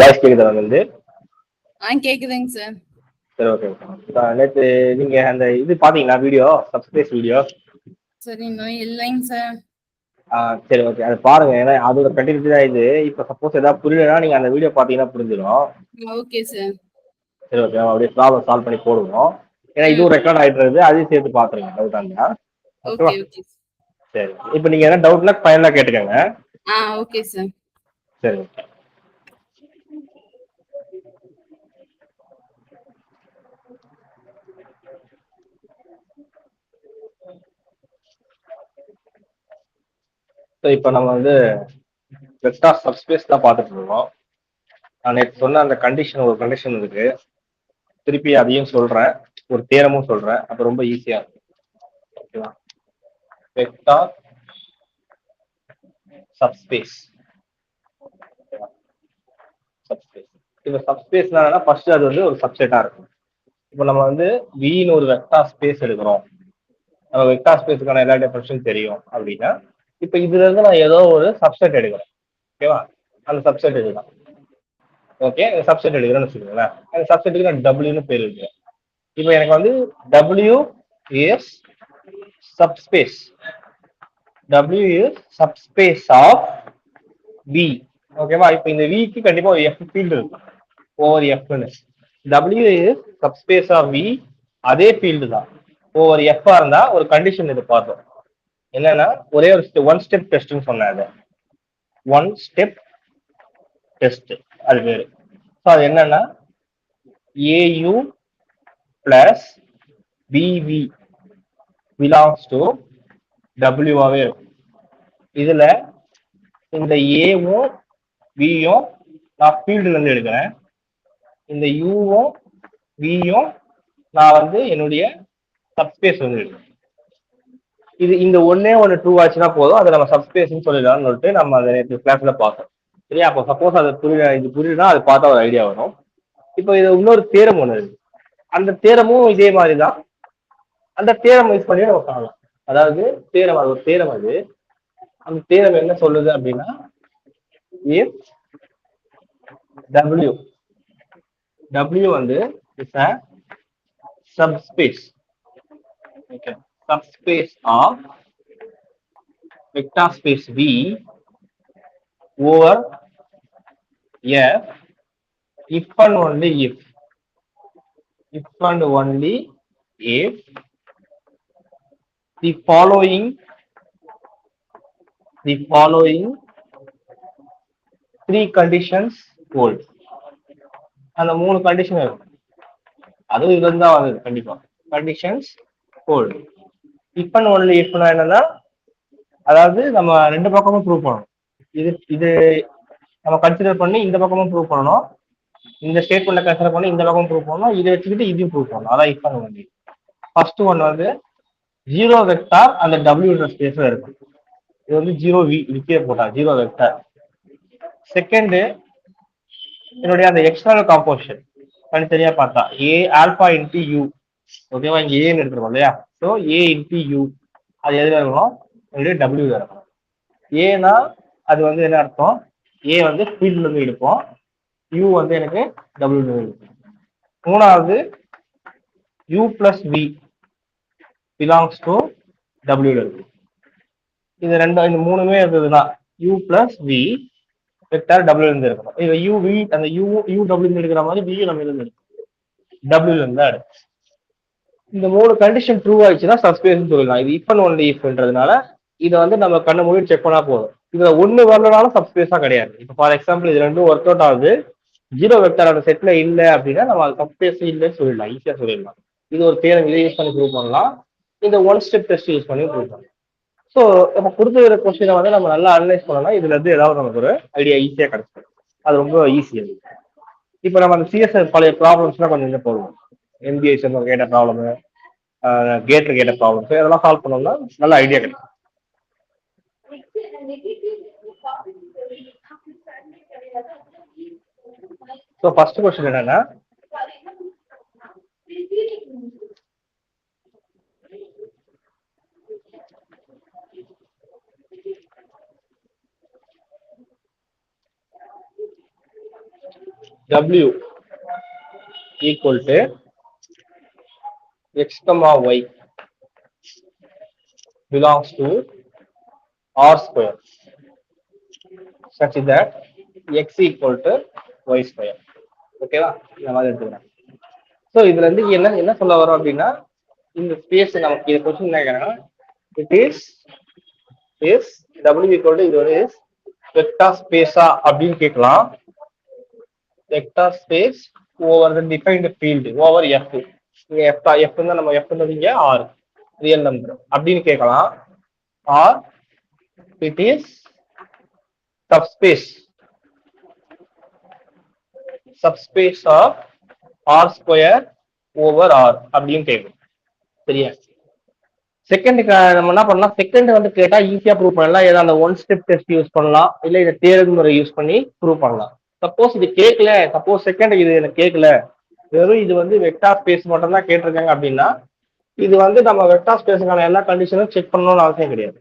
Voice கேக்குதா வந்து? கேக்குதுங்க சார். சரி, ஓகே. நேத்து நீங்க அந்த இது பாத்தீங்களா வீடியோ, சப்ஸ்பேஸ் வீடியோ? சரி, இன்னும் இல்லைங்க சார். சரி, ஓகே. அது பாருங்க. ஏன்னா அதோட கண்டினியூட்டி தான் இது. இப்ப சப்போஸ் ஏதாவது புரியலன்னா நீங்க அந்த வீடியோ பாத்தீங்கன்னா புரிஞ்சிடும். Okay sir. சரி, ஓகே. அப்படியே ப்ராப்ளம் சால்வ் பண்ணி போடுவோம். ஏன்னா இதுவும் ரெக்கார்ட் ஆயிட்டு இருக்குது, அதையும் சேர்த்து பாத்துருங்க டவுட் இருந்தா. ஓகேவா? ஓகே. சரி. இப்ப நீங்க என்ன டவுட்னா ஃபைனலா கேட்டுக்கங்க. Okay sir. சரி. இப்ப நம்ம வந்து வெக்டார் சப்ஸ்பேஸ் தான் பார்த்துட்டு இருக்கோம். நான் நேற்று சொன்ன அந்த கண்டிஷன், ஒரு கண்டிஷன் இருக்கு. திருப்பி அதையும் சொல்றேன், ஒரு தேரமும் சொல்றேன். அப்ப ரொம்ப ஈஸியா இருக்கும். ஓகேவா? Vector subspace. சப்ஸ்பேஸ். இப்ப சப்ஸ்பேஸ்னா ஃபர்ஸ்ட் அது வந்து ஒரு சப்செட்டா இருக்கும். இப்ப நம்ம வந்து வின்னு ஒரு வெக்டார் ஸ்பேஸ் எடுக்கிறோம். நம்ம வெக்டார் ஸ்பேஸுக்கான எல்லா டெஃபினிஷனும் தெரியும் அப்படின்னா, இப்ப இதுல இருந்து நான் ஏதோ ஒரு சப்செட் எடுக்கிறேன். ஓகேவா? அந்த சப்செட் இதுதான். ஓகே, சப்செட் எடுக்கிறேன்னு வச்சுக்கோங்களேன். அந்த சப்செட்டுக்கு நான் டபிள்யூன்னு பேர் இருக்கு. இப்போ எனக்கு வந்து W is subspace. W is subspace of V. ஓகேவா? இப்போ இந்த விக்கு கண்டிப்பா ஒரு எஃப் ஃபீல்டு இருக்கும் ஓவர் எஃப்னு. W is subspace of V, அதே ஃபீல்டு தான் ஓவர் எஃப் இருந்தா ஒரு கண்டிஷன் இது பார்த்தோம். என்னன்னா ஒரே ஒரு ஒன் ஸ்டெப் டெஸ்ட்னு சொன்னாங்க. ஒன் ஸ்டெப் டெஸ்ட் அது பேரு. ஸோ அது என்னன்னா a u plus b v belongs to டபிள்யூவாவே இருக்கும். இதுல இந்த ஏவும் வியும் நான் ஃபீல்டுல இருந்து எடுக்கிறேன். இந்த யூவும் வியும் நான் வந்து என்னுடைய சப்ஸ்பேஸ் வந்து எடுக்கிறேன். இது இந்த ஒன்னே ஒன்று ட்ரூ ஆச்சுன்னா போதும், அதை நம்ம சப்ஸ்பேஸ்ன்னு சொல்லிடலாம்னு சொல்லிட்டு நம்ம அதை நேற்று கிளாஸ்ல பார்த்தோம். சரியா? அப்போ சப்போஸ் அது இது புரியுதுன்னா அது பார்த்தா ஒரு ஐடியா வரும். இப்போ இது இன்னொரு தேரம் ஒன்று இருக்கு. அந்த தேரமும் இதே மாதிரி தான். அந்த தேரம் யூஸ் பண்ணி நம்ம பண்ணலாம். அதாவது தேரம், அது ஒரு தேரம். அது அந்த தேரம் என்ன சொல்லுது அப்படின்னா, if w வந்து is a subspace, okay, subspace of vector space V over F if and only if the following three conditions hold. அந்த மூணு கண்டிஷன் இருக்கும். அதுவும் இதுல இருந்து தான் வருது கண்டிப்பா. Conditions hold. If and only இஃப்னா என்னன்னா, அதாவது நம்ம ரெண்டு பக்கமும் ப்ரூவ் பண்ணணும். இது நம்ம கன்சிடர் பண்ணி இந்த பக்கமும் ப்ரூவ் பண்ணணும், இந்த ஸ்டேட்மெண்ட்ல கன்சிடர் பண்ணி இந்த பக்கமும் ப்ரூவ் பண்ணணும், இதை வச்சுக்கிட்டு இதையும் ப்ரூவ் பண்ணணும். அதான் if and only. First one வந்து ஜீரோ வெக்டார் அந்த டபிள்யூ ஸ்பேஸ்ல இருக்கும். இது வந்து ஜீரோ விக்கே போட்டா ஜீரோ வெக்டார். செகண்ட், என்னுடைய அந்த எக்ஸ்டர்னல் காம்போசிஷன் தனித்தனியா பார்த்தா ஏ ஆல்பா இன்டி யூ. ஓகேவா? இங்க ஏன்னு எடுத்துருவோம் இல்லையா? ஸோ ஏ இன்டி யூ அது எதுல இருக்கணும்? என்னுடைய டபிள்யூ இருக்கணும். ஏனா அது வந்து என்ன அர்த்தம்? ஏ வந்து ஃபீல்ட்ல இருந்து எடுப்போம், யூ வந்து எனக்கு டபிள்யூ எடுப்போம். மூணாவது U plus V belongs to டபிள்யூல இருக்கு. இது ரெண்டும், இந்த மூணுமே இருந்ததுதான் U plus V vector W இருந்து இருக்கணும். இது யூ வி அந்த யூ டபிள்யூ இருந்து எடுக்கிற மாதிரி வி நம்ம இருந்து எடுக்கணும், டபிள்யூல இருந்து தான் எடுக்கும். இந்த மூணு கண்டிஷன் ட்ரூ ஆயிடுச்சுன்னா சப்ஸ்பேஸ் சொல்லலாம். இது இஃப் அண்ட் ஒன்லி இஃப்ன்றதுனால இதை வந்து நம்ம கண்ண மூடி செக் பண்ணா போதும். இதுல ஒண்ணு வரலனாலும் சப்ஸ்பேஸா கிடையாது. இப்போ ஃபார் எக்ஸாம்பிள் இது ரெண்டும் ஒர்க் அவுட் ஆகுது, ஜீரோ வெக்டார் அந்த செட்ல இல்ல அப்படின்னா நம்ம அது சப்ஸ்பேஸ் இல்லைன்னு சொல்லிடலாம், ஈஸியா சொல்லிடலாம். இது ஒரு தேரம், இதை யூஸ் பண்ணி ப்ரூவ் பண்ணலாம். இந்த ஒன் ஸ்டெப் டெஸ்ட் யூஸ் பண்ணி ப்ரூவ் பண்ணலாம். ஸோ நம்ம கொடுத்துருக்கிற கொஸ்டினை வந்து நம்ம நல்லா அனலைஸ் பண்ணலாம். இதுல இருந்து ஏதாவது நமக்கு ஒரு ஐடியா ஈஸியா கிடைச்சிடும். அது ரொம்ப ஈஸியா இருக்கு. இப்போ நம்ம அந்த சிஎஸ்எஸ் பழைய ப்ராப்ளம்ஸ்லாம் கொஞ்சம் போடுவோம். எம்பிஐ கேட்ட ப்ராப்ளம், கேட்ல கேட்ட ப்ராப்ளம்ஸ் இதெல்லாம் சால்வ் பண்ணோம்னா நல்ல ஐடியா கிடைக்கும். ஸோ ஃபர்ஸ்ட் கொஸ்டின் என்னன்னா, W equal to x comma y belongs to R square such that x equal to y square. ஓகேவா? இந்த மாதிரி எடுத்துக்கிறேன். ஸோ இதுல இருந்து என்ன சொல்ல வரோம் அப்படின்னா, இந்த ஸ்பேஸ் நமக்கு இது கொஸ்டின் என்ன கேட்கறாங்கன்னா, it is W equal to இது ஒரு வெக்டார் ஸ்பேஸா அப்படின்னு கேட்கலாம். Vector space over the defined field over F. இங்க எஃப் தான் நம்ம எஃப் இங்க ஆர் ரியல் நம்பர் அப்படின்னு கேட்கலாம். Or it is subspace of r square over r அப்படின்னு கேட்கும். சரியா? செகண்ட் நம்ம என்ன பண்ணலாம், செகண்ட் வந்து கேட்டா ஈஸியா ப்ரூவ் பண்ணலாம். ஏதாவது அந்த ஒன் ஸ்டெப் டெஸ்ட் யூஸ் பண்ணலாம், இல்ல இதை தேர்வு முறை யூஸ் பண்ணி ப்ரூவ் பண்ணலாம். சப்போஸ் இது கேட்கல, சப்போஸ் செகண்ட் இது எனக்கு கேட்கல, வெறும் இது வந்து வெக்டார் ஸ்பேஸ் மட்டும் தான் கேட்டிருக்காங்க அப்படின்னா, இது வந்து நம்ம வெக்டார் ஸ்பேஸுக்கான எல்லா கண்டிஷனும் செக் பண்ணணும்னு அவசியம் கிடையாது.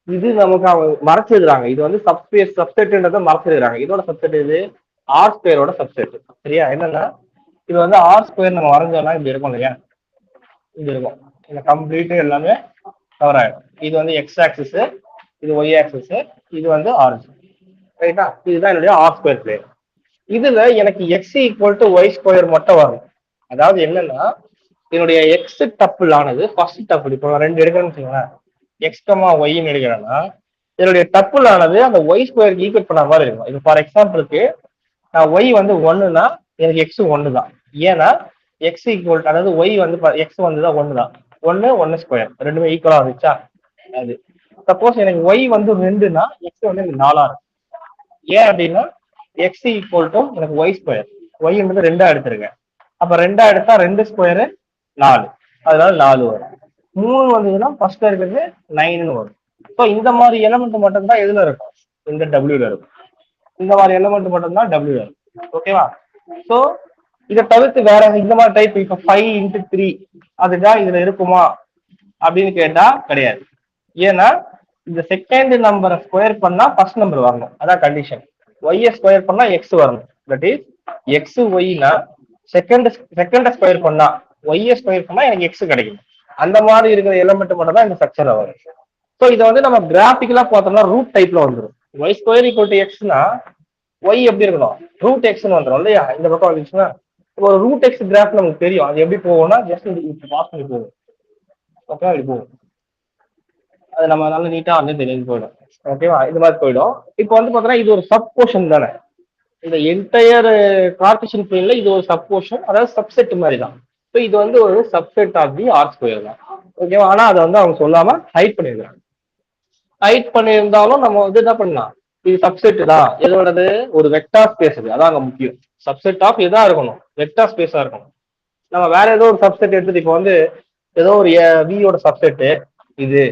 இது நமக்கு அவங்க மறைச்சிடுறாங்க. இது வந்து சப்செட்ன்றதை மறைச்சிடுறாங்க. இதோட சப்செட் இது ஆர் ஸ்கொயரோட சப்செட். சரியா? என்னன்னா இது வந்து ஆர் ஸ்கொயர் நம்ம வரைஞ்சோம்னா இப்படி இருக்கும் இல்லையா, இது இருக்கும். இந்த கம்ப்ளீட் எல்லாமே கவர் ஆயிடும். இது வந்து எக்ஸ் ஆக்சிஸ், இது ஒய் ஆக்சிஸ், இது வந்து ஆர்ஜி. ரைட்டா? இதுதான் என்னுடைய ஆர் ஸ்கொயர் பிளேன். இதுல எனக்கு x equal to y square மட்டும் வரும். அதாவது என்னன்னா, என்னுடைய எக்ஸ் டப்புள் ஆனது ஃபர்ஸ்ட் டப்புள். இப்போ நான் ரெண்டு எடுக்கிறேன்னு வச்சுக்கோங்களேன், எக்ஸ் கமா ஒய்ன்னு எடுக்கிறேன்னா, என்னுடைய டப்புள் ஆனது அந்த ஒய் ஸ்கொயருக்கு ஈக்குவல் பண்ண மாதிரி இருக்கும். இது ஃபார் எக்ஸாம்பிளுக்கு நான் ஒய் வந்து ஒன்னுனா எனக்கு எக்ஸ் ஒன்னு தான். ஏன்னா எக்ஸ் ஈக்குவல், அதாவது ஒய் வந்து எக்ஸ் வந்து தான் ஒன்னு தான். ஒன்னு ஸ்கொயர் ரெண்டுமே ஈக்குவலா இருந்துச்சா? அது சப்போஸ் எனக்கு ஒய் வந்து ரெண்டுனா எக்ஸ் வந்து எனக்கு 4 இருக்கும். ஏன் அப்படின்னா எக்ஸ் ஈக்குவல் டு எனக்கு ஒய் ஸ்கொயர், ஒய்ன்றது 2 எடுத்துருங்க. அப்ப 2 எடுத்தா 2 ஸ்கொயரு 4, அதனால 4 வரும். 3 வந்ததுன்னா ஃபர்ஸ்ட் இருக்கிறது 9 வரும். ஸோ இந்த மாதிரி எலமெண்ட் மட்டும் தான் எதுல இருக்கும், இந்த டபிள்யூல இருக்கும். இந்த மாதிரி எலமெண்ட் மட்டும் தான் டபிள்யூல இருக்கும். ஓகேவா? ஸோ இதை தவிர்த்து வேற இந்த மாதிரி டைப் இப்போ 5x3 அதுதான் இதுல இருக்குமா அப்படின்னு கேட்டா கிடையாது. ஏன்னா இந்த செகண்ட் நம்பரை ஸ்கொயர் பண்ணா ஃபர்ஸ்ட் நம்பர் வரணும், அதான் கண்டிஷன். ஒய்யை ஸ்கொயர் பண்ணா எக்ஸ் வரணும். தட் இஸ் எக்ஸ் ஒய்னா செகண்ட் ஸ்கொயர் பண்ணா ஒய்யை ஸ்கொயர் பண்ணா எனக்கு எக்ஸ் கிடைக்கும். அந்த மாதிரி இருக்கிற எலிமெண்ட் மட்டும் தான் இந்த ஸ்ட்ரக்சர்ல வரும். ஸோ இதை வந்து நம்ம கிராஃபிக்கலா பார்த்தோம்னா ரூட் டைப்ல வந்துடும். ஒய் ஸ்கொயர் ஈக்குவல் டு எக்ஸ்னா ஒய் எப்படி இருக்கணும், ரூட் எக்ஸ்னு வந்துடும் இல்லையா? இந்த பக்கம் வந்துச்சுன்னா ஒரு ரூட் எக்ஸ் கிராஃப் நமக்கு தெரியும். அது எப்படி போகும்னா ஜஸ்ட் பாஸ் பண்ணி போகும். ஓகே, இப்படி போகும். அது நம்ம நல்லா நீட்டா வந்து தெரிஞ்சு போயிடும். ஓகேவா? இது மாதிரி போயிடும். இப்போ வந்து பார்த்தோன்னா இது ஒரு சப் போர்ஷன் தானே. இந்த என்டையர் கார்டீசியன் பிளேன்ல இது ஒரு சப் போர்ஷன், அதாவது சப்செட் மாதிரி தான். ஸோ இது வந்து ஒரு subset of the R square தான். ஓகேவா? ஆனா அதை வந்து அவங்க சொல்லாம ஹைட் பண்ணிருக்காங்க. ஹைட் பண்ணியிருந்தாலும் நம்ம வந்து என்ன பண்ணலாம், இது சப்செட் தான். எதோடது? ஒரு வெக்டார் ஸ்பேஸ். அதான் அங்க முக்கியம். சப்செட் ஆஃப் எதா இருக்கணும், வெக்டார் ஸ்பேஸா இருக்கணும். நம்ம வேற ஏதோ ஒரு சப்செட் எடுத்துட்டு இப்போ வந்து ஏதோ ஒரு வியோட சப்செட் இது,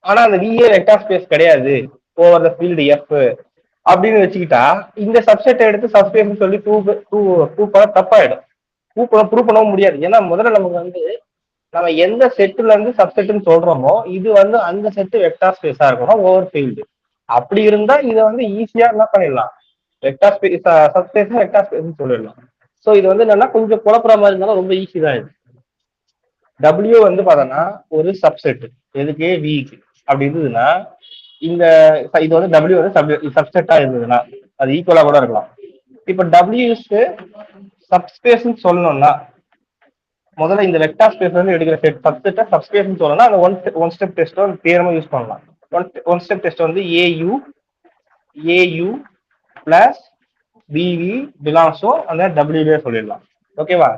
ஆனா அந்த விஏ வெக்டார் ஸ்பேஸ் கிடையாது, ஓவர் த ஃபீல்டு எஃப் அப்படின்னு வச்சுக்கிட்டா இந்த சப்செட் எடுத்து சப்ஸ்பேஸ் சொல்லி ப்ரூவ் பண்ண தப்பாயிடும். ப்ரூவ் பண்ணவும் முடியாது. ஏன்னா முதல்ல நமக்கு வந்து நம்ம எந்த செட்டுல இருந்து சப்செட்னு சொல்றோமோ இது வந்து அந்த செட்டு வெக்டார் ஸ்பேஸா இருக்கணும் ஓவர் ஃபீல்டு. அப்படி இருந்தா இதை வந்து ஈஸியா என்ன பண்ணிடலாம், vector space subspace vector space சொல்லிடலாம். ஸோ இது வந்து என்னன்னா கொஞ்சம் குழப்பற மாதிரி இருந்தாலும் ரொம்ப ஈஸி தான் இது. டபிள்யூ வந்து பார்த்தோன்னா ஒரு சப்செட், எதுக்கு? விக்கு. அப்படி இருந்ததுன்னா இந்த இது வந்து டபிள்யூ வந்து சப்செட்டா இருந்ததுன்னா அது ஈக்குவலா கூட இருக்கலாம். இப்போ டபிள்யூஸ்க்கு சப்ஸ்பேஸ்ன்னு சொல்லணும்னா முதல்ல இந்த வெக்டார் ஸ்பேஸ் வந்து எடுக்கிற செட் சப்செட்டை சப்ஸ்பேஸ்ன்னு சொல்லணும்னா அந்த ஒன் ஸ்டெப் டெஸ்ட்டோ தியரமோ யூஸ் பண்ணலாம். ஒன் ஸ்டெப் டெஸ்ட் வந்து ஏயு பிளஸ் பிவி பிலாங்ஸோ அந்த டபிள்யூவே சொல்லிடலாம். ஓகேவா?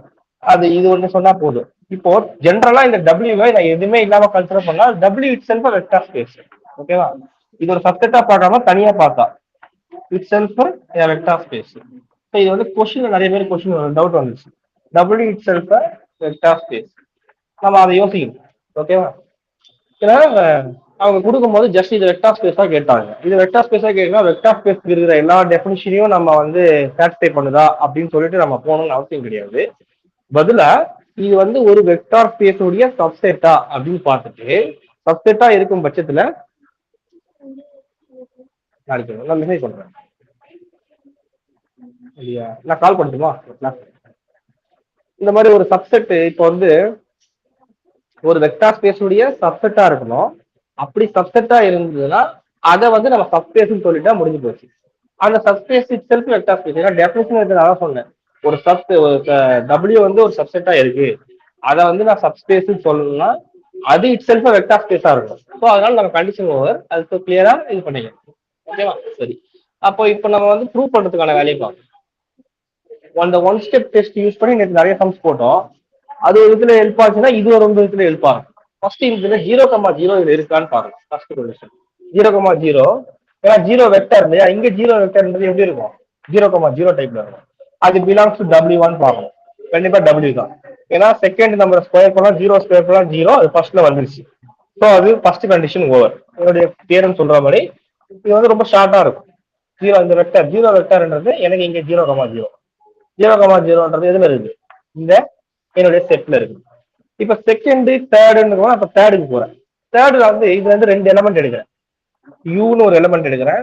அது இது ஒன்று சொன்னா போதும். இப்போ ஜென்ரலா இந்த டபிள்யூவை நான் எதுவுமே இல்லாம கன்சிடர் பண்ணா W it self vector space. ஓகேவா? இது ஒரு சப்செட்டா பார்க்காம தனியா பார்த்தா இட் செல்ஃப் வெக்டார் ஸ்பேஸ். இது வந்து கொஸ்டின் நிறைய பேர் கொஸ்டின் டவுட் வந்துச்சு, W it self vector space. நம்ம அதை யோசிக்கணும். ஓகேவா? ஏன்னா அவங்க கொடுக்கும்போது ஜஸ்ட் இது வெக்டார் ஸ்பேஸா கேட்டாங்க. இது வெக்டார் ஸ்பேஸா கேட்கலாம், வெக்டார் ஸ்பேஸ் இருக்கிற எல்லா டெஃபினிஷனையும் நம்ம வந்து சாட்டிஸ்ஃபை பண்ணுதா அப்படின்னு சொல்லிட்டு நம்ம போகணும்னு அவசியம் கிடையாது. பதிலா இது வந்து ஒரு வெக்டார் ஸ்பேஸ் உடைய சப்செட்டா அப்படின்னு பார்த்துட்டு சப்செட்டா இருக்கும் பட்சத்துல நாளைக்கு நான் மெசேஜ் பண்றேன். இல்லையா? நான் கால் பண்ணட்டுமா? இந்த மாதிரி ஒரு சப்செட் இப்போ வந்து ஒரு வெக்டார் ஸ்பேஸ் உடைய சப்செட்டா இருக்கணும். அப்படி சப்செட்டா இருந்ததுன்னா அதை வந்து நம்ம சப்ஸ்பேஸ் சொல்லிட்டா முடிஞ்சு போச்சு. அந்த subspace it self vector space. ஏன்னா டெஃபினிஷன் இருக்கிறதால சொன்னேன். ஒரு W வந்து ஒரு சப்செட்டா இருக்கு, அதை வந்து நான் சப்ஸ்பேஸ் சொல்லணும்னா அது இட் செல்ஃப் வெக்டார் ஸ்பேஸா இருக்கும். ஸோ அதனால நம்ம கண்டிஷன் ஓவர் அது கிளியரா இது பண்ணிக்கலாம். ஓகேவா? சரி, அப்போ இப்போ நம்ம வந்து ப்ரூவ் பண்றதுக்கான வேலையை பார்ப்போம். அந்த ஒன் ஸ்டெப் டெஸ்ட் யூஸ் பண்ணி நேற்று நிறைய சம்ஸ் போட்டோம். அது ஒரு இதுல ஹெல்ப் ஆச்சுன்னா இது ஒரு இதுல ஹெல்ப் ஆகும். ஃபர்ஸ்ட் இதுல 0,0 இதுல இருக்கான்னு பாருங்க. First question 0,0. ஏன்னா 0 வெக்டர் இல்லையா, இங்க 0 வெக்டர்ன்றது எப்படி இருக்கும்? 0,0 டைப்ல இருக்கும். அது பிலாங்ஸ் டு W1 பார்க்கணும். கண்டிப்பா W தான். ஏன்னா செகண்ட் நம்பர் ஸ்கொயர் பண்ணலாம், 0 ஸ்கொயர் பண்ணலாம் 0, அது ஃபர்ஸ்ட்ல வந்துருச்சு. ஸோ அது ஃபர்ஸ்ட் கண்டிஷன் ஓவர். என்னுடைய தியரம் சொல்ற மாதிரி இது வந்து ரொம்ப ஷார்ட்டா இருக்கும். 0 இந்த வெக்டர் 0 வெக்டர்ன்றது எனக்கு இங்க 0,0. 0,0ன்றது எதுல இருக்கு? இந்த என்னுடைய செட்ல இருக்கு. இப்ப செகண்ட் தேர்டுன்னு அப்ப தேர்டுக்கு போறேன். தேர்டுல வந்து இதுல இருந்து 2 எலமெண்ட் எடுக்கிறேன். யூன்னு ஒரு எலமெண்ட் எடுக்கிறேன்,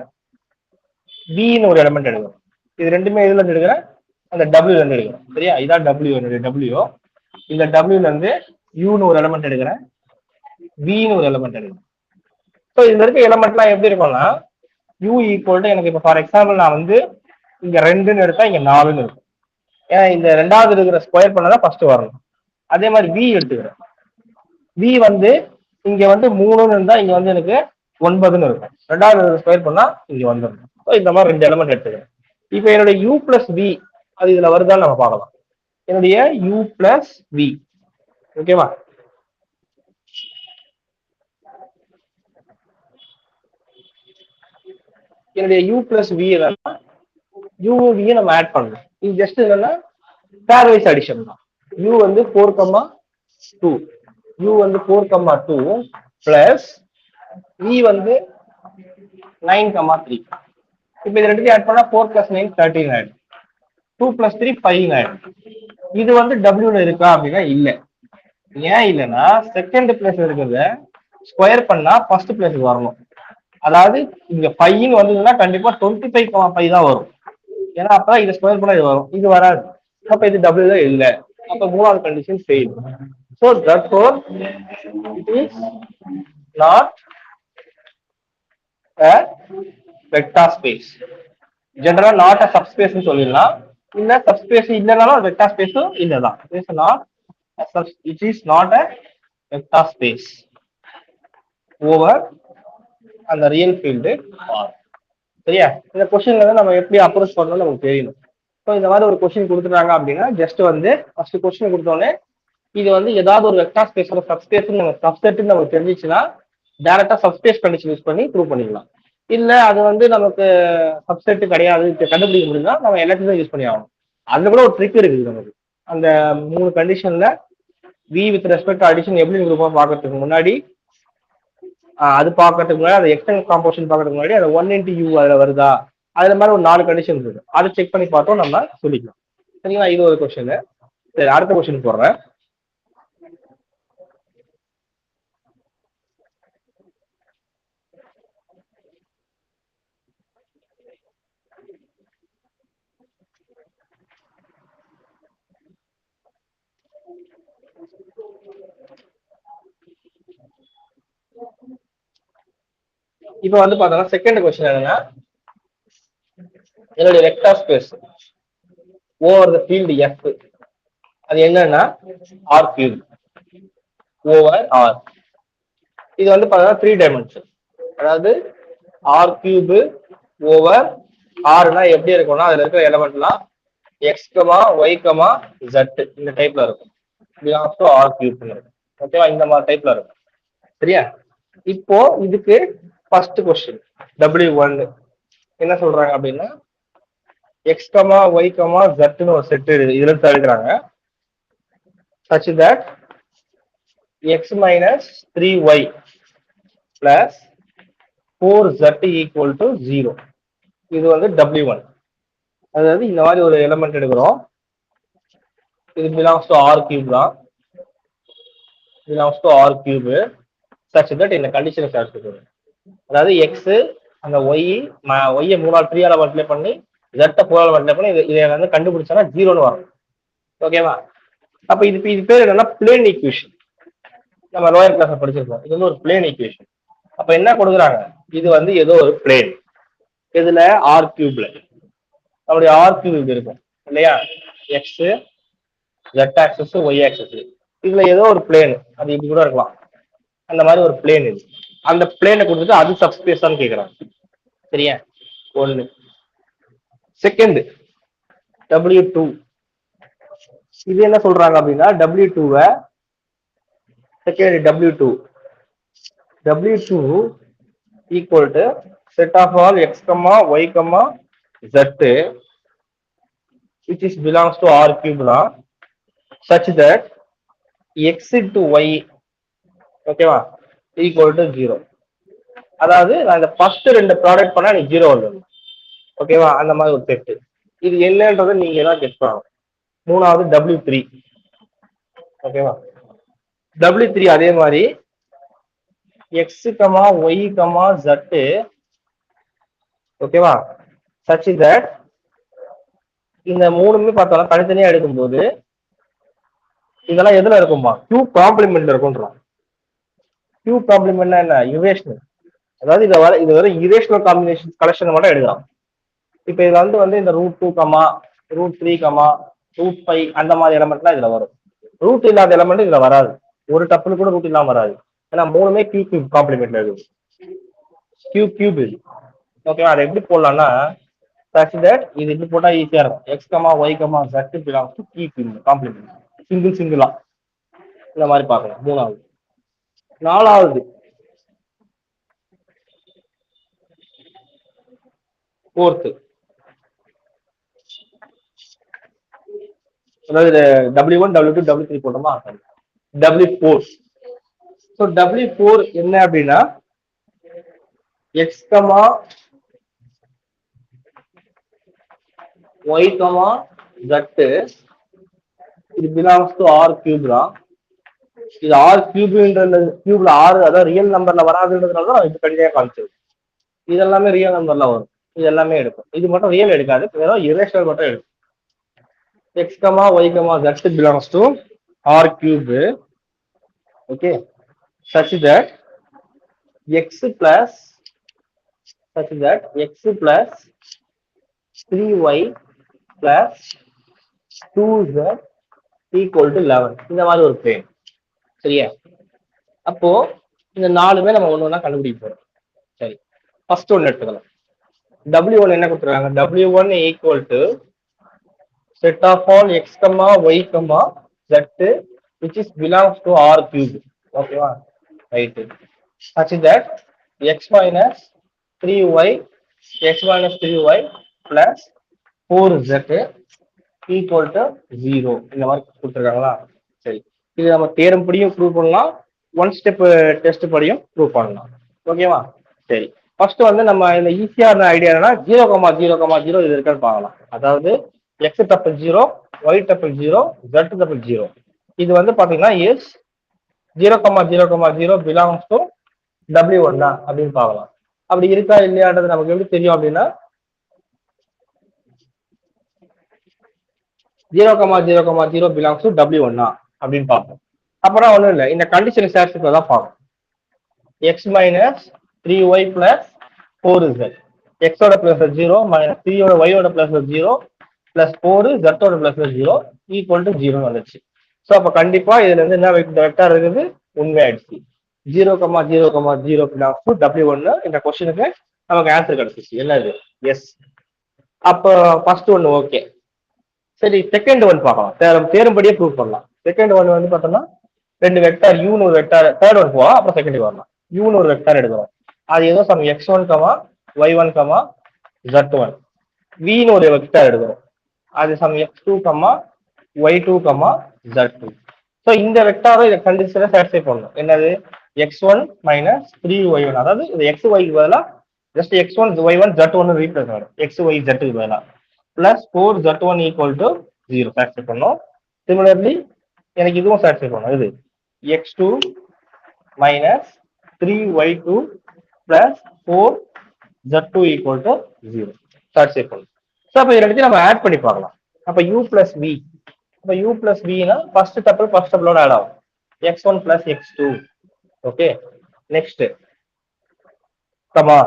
பின்னு ஒரு எலமெண்ட் எடுக்கிறேன். இது ரெண்டுமே இதுல இருந்து எடுக்கிறேன், அந்த டபிள்யூல இருந்து எடுக்கிறேன். சரியா? இதான் டபிள்யூ, என்னுடைய டபிள்யூ. இந்த டபிள்யூல இருந்து யூன்னு ஒரு எலமெண்ட் எடுக்கிறேன், பின்னு ஒரு எலமெண்ட் எடுக்கிறேன். ஸோ இதுல இருக்க எலமெண்ட்லாம் எப்படி இருக்கும்னா யூ ஈக்குவல் டு எனக்கு இப்போ ஃபார் எக்ஸாம்பிள் நான் வந்து இங்க 2ன்னு எடுத்தா இங்க 4ன்னு இருக்கும். ஏன்னா இந்த ரெண்டாவது இருக்கிற ஸ்கொயர் பண்ணதான் ஃபர்ஸ்ட் வரணும். அதே மாதிரி வி எடுத்துக்கிறேன். வி வந்து இங்க வந்து 3ன்னு இருந்தா இங்க வந்து எனக்கு 9ன்னு இருக்கும். ரெண்டாவது ஸ்கொயர் பண்ணா இங்க வந்துடும். இந்த மாதிரி 2 எலமெண்ட் எடுத்துக்கிறேன். இப்போ என்னுடைய யூ பிளஸ் வி அது இதுல வருதான்னு நம்ம பார்க்கலாம். என்னுடைய யூ பிளஸ் வி, ஓகேவா? என்னுடைய யூ பிளஸ் வி யூ வியை நம்ம ஆட் பண்ணணும். இது ஜஸ்ட் என்னன்னா பேர் வைஸ் அடிஷன் தான். யூ வந்து 4,2, யூ வந்து 4,2 பிளஸ் வி வந்து 9,3. இப்ப இது ரெண்டுத்தையும் ஆட் பண்ணா 4 + 9 13 ஆயிடும். 2 + 3 5 ஆயிடும். இது வந்து டபிள்யூல இருக்கா அப்படின்னா இல்ல. ஏன் இல்லைன்னா செகண்ட் பிளேஸ் இருக்கிறத ஸ்கொயர் பண்ணா ஃபர்ஸ்ட் பிளேஸுக்கு வரணும். அதாவது இங்க 5ன்னு வந்ததுன்னா கண்டிப்பா 25,5 தான் வரும். ஏன்னா அப்பதான் இதை ஸ்கொயர் பண்ணா இது வரும், இது வராது. அப்ப இது டபுள்யூல இல்ல. அப்ப மூணாவது condition fail. So therefore it is not a vector space. ஜெனரலா நாட் அ சப்ஸ்பேஸ் சொல்லிடலாம். இல்ல சப்ஸ்பேஸ் இல்லைனாலும் வெக்டார் ஸ்பேஸும் இல்லதான். It is not a vector space over அந்த ரியல் ஃபீல்டு ஆர். சரியா? இந்த கொஸ்டின்ல வந்து நம்ம எப்படி அப்ரோச் பண்ணணும்னு நமக்கு தெரியணும். ஸோ இந்த மாதிரி ஒரு கொஸ்டின் கொடுத்துட்டாங்க அப்படின்னா ஜஸ்ட் வந்து ஃபர்ஸ்ட் கொஸ்டின் கொடுத்தோடனே இது வந்து ஏதாவது ஒரு வெக்டார் ஸ்பேஸோட சப்ஸ்பேஸ் சப்செட்னு நமக்கு தெரிஞ்சிச்சுன்னா டைரக்டா சப்ஸ்பேஸ் கண்டிஷன் யூஸ் பண்ணி ப்ரூவ் பண்ணிடலாம். இல்ல அது வந்து நமக்கு சப்செட் கிடையாது கண்டுபிடிக்க முடியும்னா நம்ம எல்லாத்தையும் யூஸ் பண்ணி ஆகணும். அதுல கூட ஒரு ட்ரிக் இருக்குது நமக்கு. அந்த 3 கண்டிஷன்ல வி வித் ரெஸ்பெக்ட் அடிஷன் எப்படி ரூபா பார்க்கறதுக்கு முன்னாடி அது பார்க்கறதுக்கு முன்னாடி அந்த எக்ஸ்டர்னல் காம்போசிஷன் பார்க்கறதுக்கு முன்னாடி அந்த 1 × U அதுல வருதா, அதுல மாதிரி ஒரு 4 கண்டிஷன் இருக்கு. அதை செக் பண்ணி பார்த்தோம் நம்ம சொல்லிக்கலாம். சரிங்களா? இது ஒரு கொஸ்டின். சரி, அடுத்த கொஸ்டின் போடுறேன். இப்ப வந்து பார்த்தோம்னா செகண்ட் கொஸ்டின் என்னன்னா என்னுடைய vector space over the field F அது என்னன்னா ஆர் கியூப் ஓவர் ஆர். இது வந்து பார்த்தோம்னா 3 டைமென்ஷன். அதாவது ஆர் கியூப் ஓவர் ஆர்னா எப்படி இருக்கும்னா அதுல இருக்கிற எலமெண்ட்லாம் X comma Y comma Z இந்த டைப்ல இருக்கும். பிலாங்ஸ் டு ஆர் கியூப் இருக்கும். ஓகேவா? இந்த மாதிரி டைப்ல இருக்கும். சரியா? இப்போ இதுக்கு ஃபர்ஸ்ட் கொஸ்டின் W1 என்ன சொல்றாங்க அப்படின்னா எக்ஸ் கமா ஒய் கமா ஜெட்னு ஒரு செட் இதுல தருகிறாங்க. such that x - 3y plus 4z = 0. இது வந்து W1. அதாவது இந்த மாதிரி ஒரு எலிமெண்ட் எடுக்கிறோம். இது பிலாங்ஸ் டு ஆர் கியூப் தான். Belongs to R cube such that இந்த கண்டிஷனை சாட்டிஸ்ஃபை பண்ணும். அதாவது எக்ஸ் அந்த ஒய் 3 3 மல்டிப்ளை பண்ணி ஜெட்டை போரால் மல்டிப்ளை இதை வந்து கண்டுபிடிச்சோன்னா ஜீரோன்னு வரும். ஓகேவா? அப்ப இது பேர் என்னன்னா பிளேன் ஈக்குவேஷன். நம்ம லோயர் கிளாஸ் படிச்சிருக்கோம். இது வந்து ஒரு பிளேன் ஈக்குவேஷன். அப்ப என்ன கொடுக்குறாங்க? இது வந்து ஏதோ ஒரு பிளேன். இதுல ஆர் கியூப்ல நம்மளுடைய ஆர் கியூப் இருக்கும் இல்லையா? X, z axis, y axis. இதுல ஏதோ ஒரு பிளேன், அது இப்படி கூட இருக்கலாம். அந்த மாதிரி ஒரு பிளேன் இது. அந்த பிளேனை கொடுத்துட்டு அது சப்ஸ்பேஸான்னு கேட்கறாங்க. சரியா? ஒண்ணு. Second W2. இது என்ன சொல்றாங்க அப்படின்னா W2 second W2 equal to set of all x, y, z which is belongs to R cube such that x into y ஓகேவா ஈக்குவல் டு 0. அதாவது நான் இந்த ஃபர்ஸ்ட் ரெண்டு ப்ராடக்ட் பண்ணா எனக்கு 0 வந்துடும். ஓகேவா? அந்த மாதிரி ஒரு செட். இது என்னன்றதை நீங்க தான் கெஸ் பண்ணணும். மூணாவது W3. ஓகேவா? W3 அதே மாதிரி x, y, z ஓகேவா சச் தட் இந்த மூணுமே பார்த்தோம்னா தனித்தனியா எடுக்கும்போது இதெல்லாம் எதுல இருக்குமா? Q காம்ப்ளிமெண்ட்ல இருக்கும்ன்றான். Q காம்ப்ளிமெண்ட்னா என்ன? யுரேஷனல். அதாவது இது வர யுரேஷனல் காம்பினேஷன் கலெக்ஷன் மட்டும் எடுக்கலாம். இப்ப இதுல வந்து இந்த √2, √3, √5 அந்த மாதிரி எலமெண்ட்லாம் இதுல வரும். ரூட் இல்லாத எலமெண்ட் இதுல வராது. ஒரு டப்புனு கூட ரூட் இல்லாம வராது. ஏன்னா மூணுமே Q கியூப் காம்ப்ளிமெண்ட்ல இருக்கு. Q கியூப் இது. ஓகேவா? அதை எப்படி போடலாம்னா such that இது இப்படி போட்டா ஈஸியா இருக்கும். x, y, z belongs to Q cube complement. சிங்கிளா இந்த மாதிரி பார்க்கலாம். மூணாவது. நாலாவது ஃபோர்த்து, அதாவது W1, W2, W3 போட்டோமா? W4. ஸோ W4 என்ன அப்படின்னா x, y, z இது பிலாங்ஸ் டு ஆர் கியூப் தான். இது ஆர் கியூப்ன்ற கியூப்ல ஆறு, அதாவது ரியல் நம்பர்ல வராதுன்றதுனால தான் இது கண்டிப்பா காமிச்சிருக்கு. இது எல்லாமே ரியல் நம்பர்ல வரும். இது எல்லாமே எடுக்கும். இது மட்டும் ரியல் எடுக்காது, வெறும் இரேஷனல் மட்டும் எடுக்கும். x, y, z belongs to R cube. Okay, such that x plus 3y plus 2z equal to 11. இந்த மாதிரி ஒரு பிளேன். சரியா? அப்போ இந்த நாலுமே நம்ம ஒண்ணு ஒண்ணா கண்டுபிடிக்க போறோம். சரி, ஃபர்ஸ்ட் ஒன்னு எடுத்துக்கலாம். W1 என்ன கொடுத்துருக்காங்க? W1 equal to set of all x, y, z which is belongs to R cube. ஓகேவா? Right. such that x minus 3y plus 4z equal to 0. இந்த மாதிரி கொடுத்துருக்காங்களா? சரி, இது நம்ம தேரம் படியும் ப்ரூவ் பண்ணலாம், ஒன் ஸ்டெப் டெஸ்ட் படியும் ப்ரூவ் பண்ணலாம். ஓகேவா? சரி, ஃபர்ஸ்ட் வந்து நம்ம இந்த ஈஸியான ஐடியா என்னன்னா 0,0,0 இது இருக்கான்னு பார்க்கலாம். அதாவது x tuple 0, y tuple 0, z tuple 0. இது வந்து பாத்தீங்கன்னா இஸ் 0,0,0 பிலாங்ஸ் டு W1 தான் அப்படின்னு பார்க்கலாம். அப்படி இருக்கா இல்லையான்றது நமக்கு எப்படி தெரியும் அப்படின்னா 0,0,0 பிலாங்ஸ் டு W1 தான் அப்படின்னு பார்ப்போம். அப்புறம் ஒண்ணும் இல்லை, இந்த கண்டிஷன் சாட்டிஸ்ஃபை தான் பார்க்கணும். x minus 3y plus 4z, x ஓட பிளஸ் 0 மைனஸ் 3 ஓட y ஓட பிளஸ் 0 பிளஸ் 4 z ஓட பிளஸ் 0 ஈக்குவல் டு 0 வந்துச்சு. ஸோ அப்போ கண்டிப்பா இதுல இருந்து என்ன வெக்டார் இருக்குது? உண்மையாயிடுச்சு. 0,0,0 பிலாங்ஸ் டு W1. இந்த கொஸ்டினுக்கு நமக்கு ஆன்சர் கிடைச்சிச்சு. என்னது? எஸ். அப்போ ஃபர்ஸ்ட் ஒன்று ஓகே. சரி, செகண்ட் ஒன் பார்க்கலாம். தேரும்படியே ப்ரூவ் பண்ணலாம். செகண்ட் ஒன் வந்து பார்த்தோம்னா ரெண்டு வெக்டார் யூன்னு ஒரு வெக்டார், தேர்ட் ஒன் போவா, அப்புறம் செகண்ட் வரலாம். யூன்னு ஒரு வெக்டார் எடுக்கிறோம். அது ஏதோ சம் x1, y1, z1. வின்னு ஒரு வெக்டார் எடுக்கிறோம். அது some x2, y2, z2. So இந்த வெக்டாரை இதை கண்டிஷனை சாட்டிஸ்ஃபை பண்ணணும். என்னது? x1 minus 3y1. அதாவது இது x yக்கு பதிலாக just x1 y1 z1 replace ஆகும். x y z க்கு பதிலாக plus 4z1 equal to 0 satisfy பண்ணணும். சிமிலர்லி எனக்கு இதுவும் சாட்டிஸ்ஃபை பண்ணணும். இது x2 minus 3y2 plus 4z2 equal to 0 satisfy பண்ணணும். ஸோ ஸோ அப்போ இதை எடுத்து நம்ம ஆட் பண்ணி பார்க்கலாம். அப்போ u பிளஸ் வி, அப்போ u பிளஸ் வினா ஃபர்ஸ்ட் டப்பிளோட ஆட் ஆகும். x1 plus x2. Okay, next comma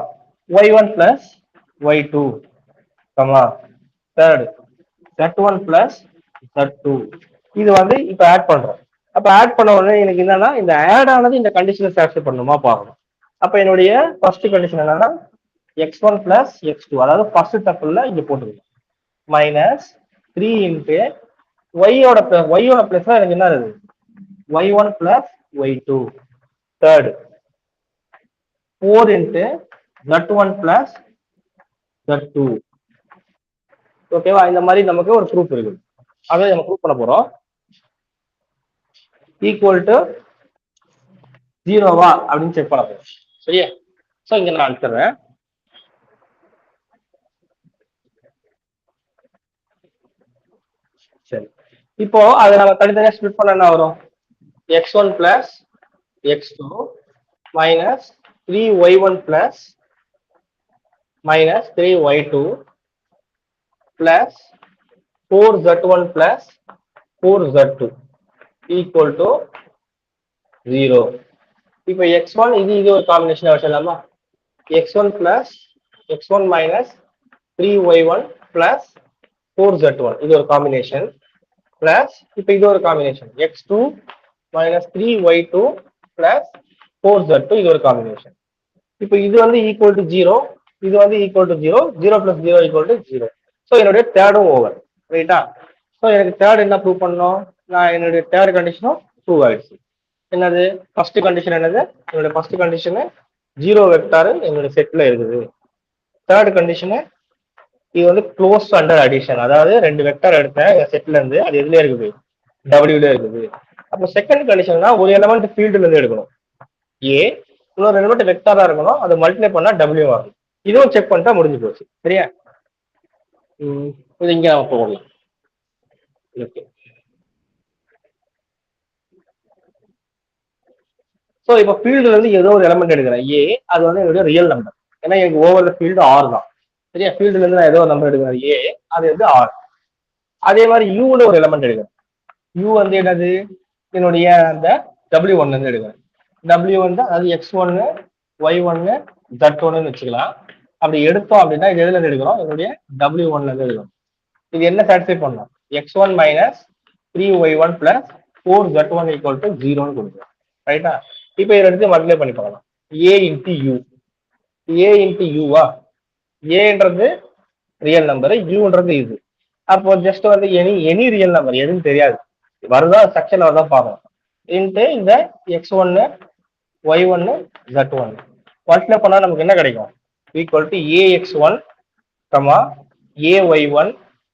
y1 plus y2 comma third z1 plus z2. இது வந்து இப்ப ஆட் பண்றோம். அப்ப ஆட் பண்ண உடனே எனக்கு என்னன்னா இந்த ஆட் ஆனது இந்த கண்டிஷனை சாட்டிஸ்ஃபை பண்ணுமா பார்க்கணும். அப்ப என்னுடைய ஃபர்ஸ்ட் கண்டிஷன் என்னன்னா x1 பிளஸ் x2, அதாவது ஃபர்ஸ்ட் டப்பிள்ல இங்க போட்டுருக்கோம் மைனஸ் 3 இன்ட்டு ஒய்யோட பிளஸ் எனக்கு என்ன இருக்குது y1 plus y2. Third 4 into z1 plus z2. ஓகேவா, இந்த மாதிரி நமக்கு ஒரு ப்ரூஃப் இருக்குது. அதை நம்ம ப்ரூஃப் பண்ண போறோம். ஈக்குவல் டு 0வா அப்படின்னு செக் பண்ண போறோம். சரியா, சோ இங்க நான் அனுப்பிடுறேன். சரி, இப்போ அதை நம்ம தனித்தனியா ஸ்பிளிட் பண்ண என்ன வரும், x1 plus x2 minus 3y1 plus minus 3y2 plus 4z1 plus 4z2 equal to 0. இப்போ x1 இது ஒரு combination வச்சிடலாமா, x1 plus x1 minus 3y1 plus 4z1 இது ஒரு காம்பினேஷன் பிளஸ் இப்போ இது ஒரு combination x2 minus 3y2 plus 4z2 இது ஒரு காம்பினேஷன். இப்போ இது வந்து ஈக்குவல் டு 0, இது வந்து equal to 0, 0 plus 0 equal to 0. So என்னுடைய தேர்டும் ஓவர். ரைட்டா, ஸோ எனக்கு தேர்ட் என்ன ப்ரூவ் பண்ணணும், நான் என்னுடைய தேர்ட் கண்டிஷனும் ப்ரூவ் ஆயிடுச்சு. என்னது ஃபர்ஸ்ட் கண்டிஷன், என்னது என்னுடைய ஃபர்ஸ்ட் கண்டிஷனு 0 வெக்டார் என்னுடைய செட்ல இருக்குது. தேர்ட் கண்டிஷனு இது வந்து க்ளோஸ் அண்டர் அடிஷன், அதாவது 2 வெக்டார் எடுத்தேன் செட்ல இருந்து, அது எதுல இருக்குது டபிள்யூல இருக்குது. அப்போ செகண்ட் கண்டிஷன்னா ஒரு எலமெண்ட் ஃபீல்டுல இருந்து எடுக்கணும் ஏ, இன்னொரு எலமெண்ட் வெக்டாரா இருக்கணும், அது மல்டிப்ளை பண்ணா டபிள்யூ ஆகும். இதுவும் செக் பண்ணிட்டா முடிஞ்சு போச்சு. சரியா, இது இங்க நம்ம போகலாம். ஓகே, ஸோ இப்போ ஃபீல்டுல இருந்து ஏதோ ஒரு எலமெண்ட் எடுக்கிறேன் ஏ, அது வந்து என்னுடைய ரியல் நம்பர், ஏன்னா எனக்கு ஓவர் ஃபீல்டு ஆர் தான். சரியா, ஃபீல்டுல இருந்து நான் ஏதோ ஒரு நம்பர் எடுக்கிறேன் ஏ, அது வந்து ஆர். அதே மாதிரி யூல ஒரு எலமெண்ட் எடுக்கிறேன், யூ வந்து என்னது என்னுடைய அந்த W1 இருந்து எடுக்கிறேன். W வந்து அது x1 y1 z1 வச்சுக்கலாம். அப்படி எடுத்தோம் அப்படின்னா இது எதுல இருந்து எடுக்கிறோம், என்னுடைய W1 இருந்து எடுக்கிறோம். இது என்ன சாட்டிஸ்ஃபை பண்ணலாம், x1 minus 3y1 plus 4z1 equal to 0ன்னு கொடுக்குறோம். ரைட்டா, இப்போ இதை எடுத்து மல்டிப்ளை பண்ணி பார்க்கலாம். a into U, a into யூவா, ஏன்றது ரியல் நம்பர், யூன்றது இது. அப்போ ஜஸ்ட் வந்து எனி ரியல் நம்பர் எதுன்னு தெரியாது, வருதா செக்ஷன் வருதா பார்க்கணும். இன்ட்டு இந்த x1 y1 z1 மல்டிப்ளை பண்ணா நமக்கு என்ன கிடைக்கும், equal to ax1 ay1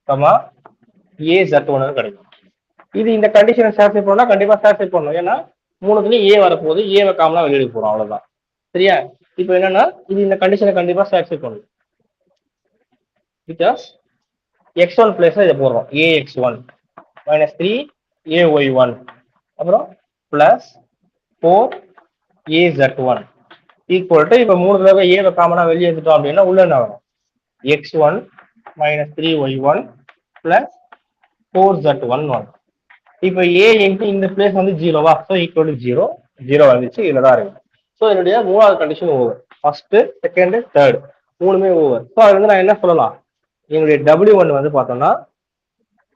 az1 கிடைக்கும். இது இந்த கண்டிஷனை சாட்டிஸ்ஃபை பண்ணா கண்டிப்பா சாட்டிஸ்ஃபை பண்ணணும், ஏன்னா மூணுத்துலயும் ஏ வரப்போகுது, ஏவை காமனா வெளியிட போறோம், அவ்வளவுதான். சரியா, இப்போ என்னன்னா இது இந்த கண்டிஷனை கண்டிப்பா சாட்டிஸ்ஃபை பண்ணணும். பிகாஸ் x1 பிளேஸ்ல இதை போடுறோம், ax1 minus 3 ay1 அப்புறம் பிளஸ் 4 az1 ஈக்குவல் டு இப்போ மூணு தடவை ஏவை காமனா வெளியே எடுத்துட்டோம் அப்படின்னா உள்ள என்ன வரும், x1 minus 3y1 plus 4z1 வரும். இப்போ ஏ இன்ட்டு இந்த பிளேஸ் வந்து 0வா, ஸோ ஈக்குவல் டு 0 வந்துச்சு, இதுல தான் இருக்கு. ஸோ என்னுடைய மூணாவது condition over, first second third மூணுமே ஓவர். ஸோ அது வந்து நான் என்ன சொல்லலாம், என்னுடைய W1 வந்து பார்த்தோம்னா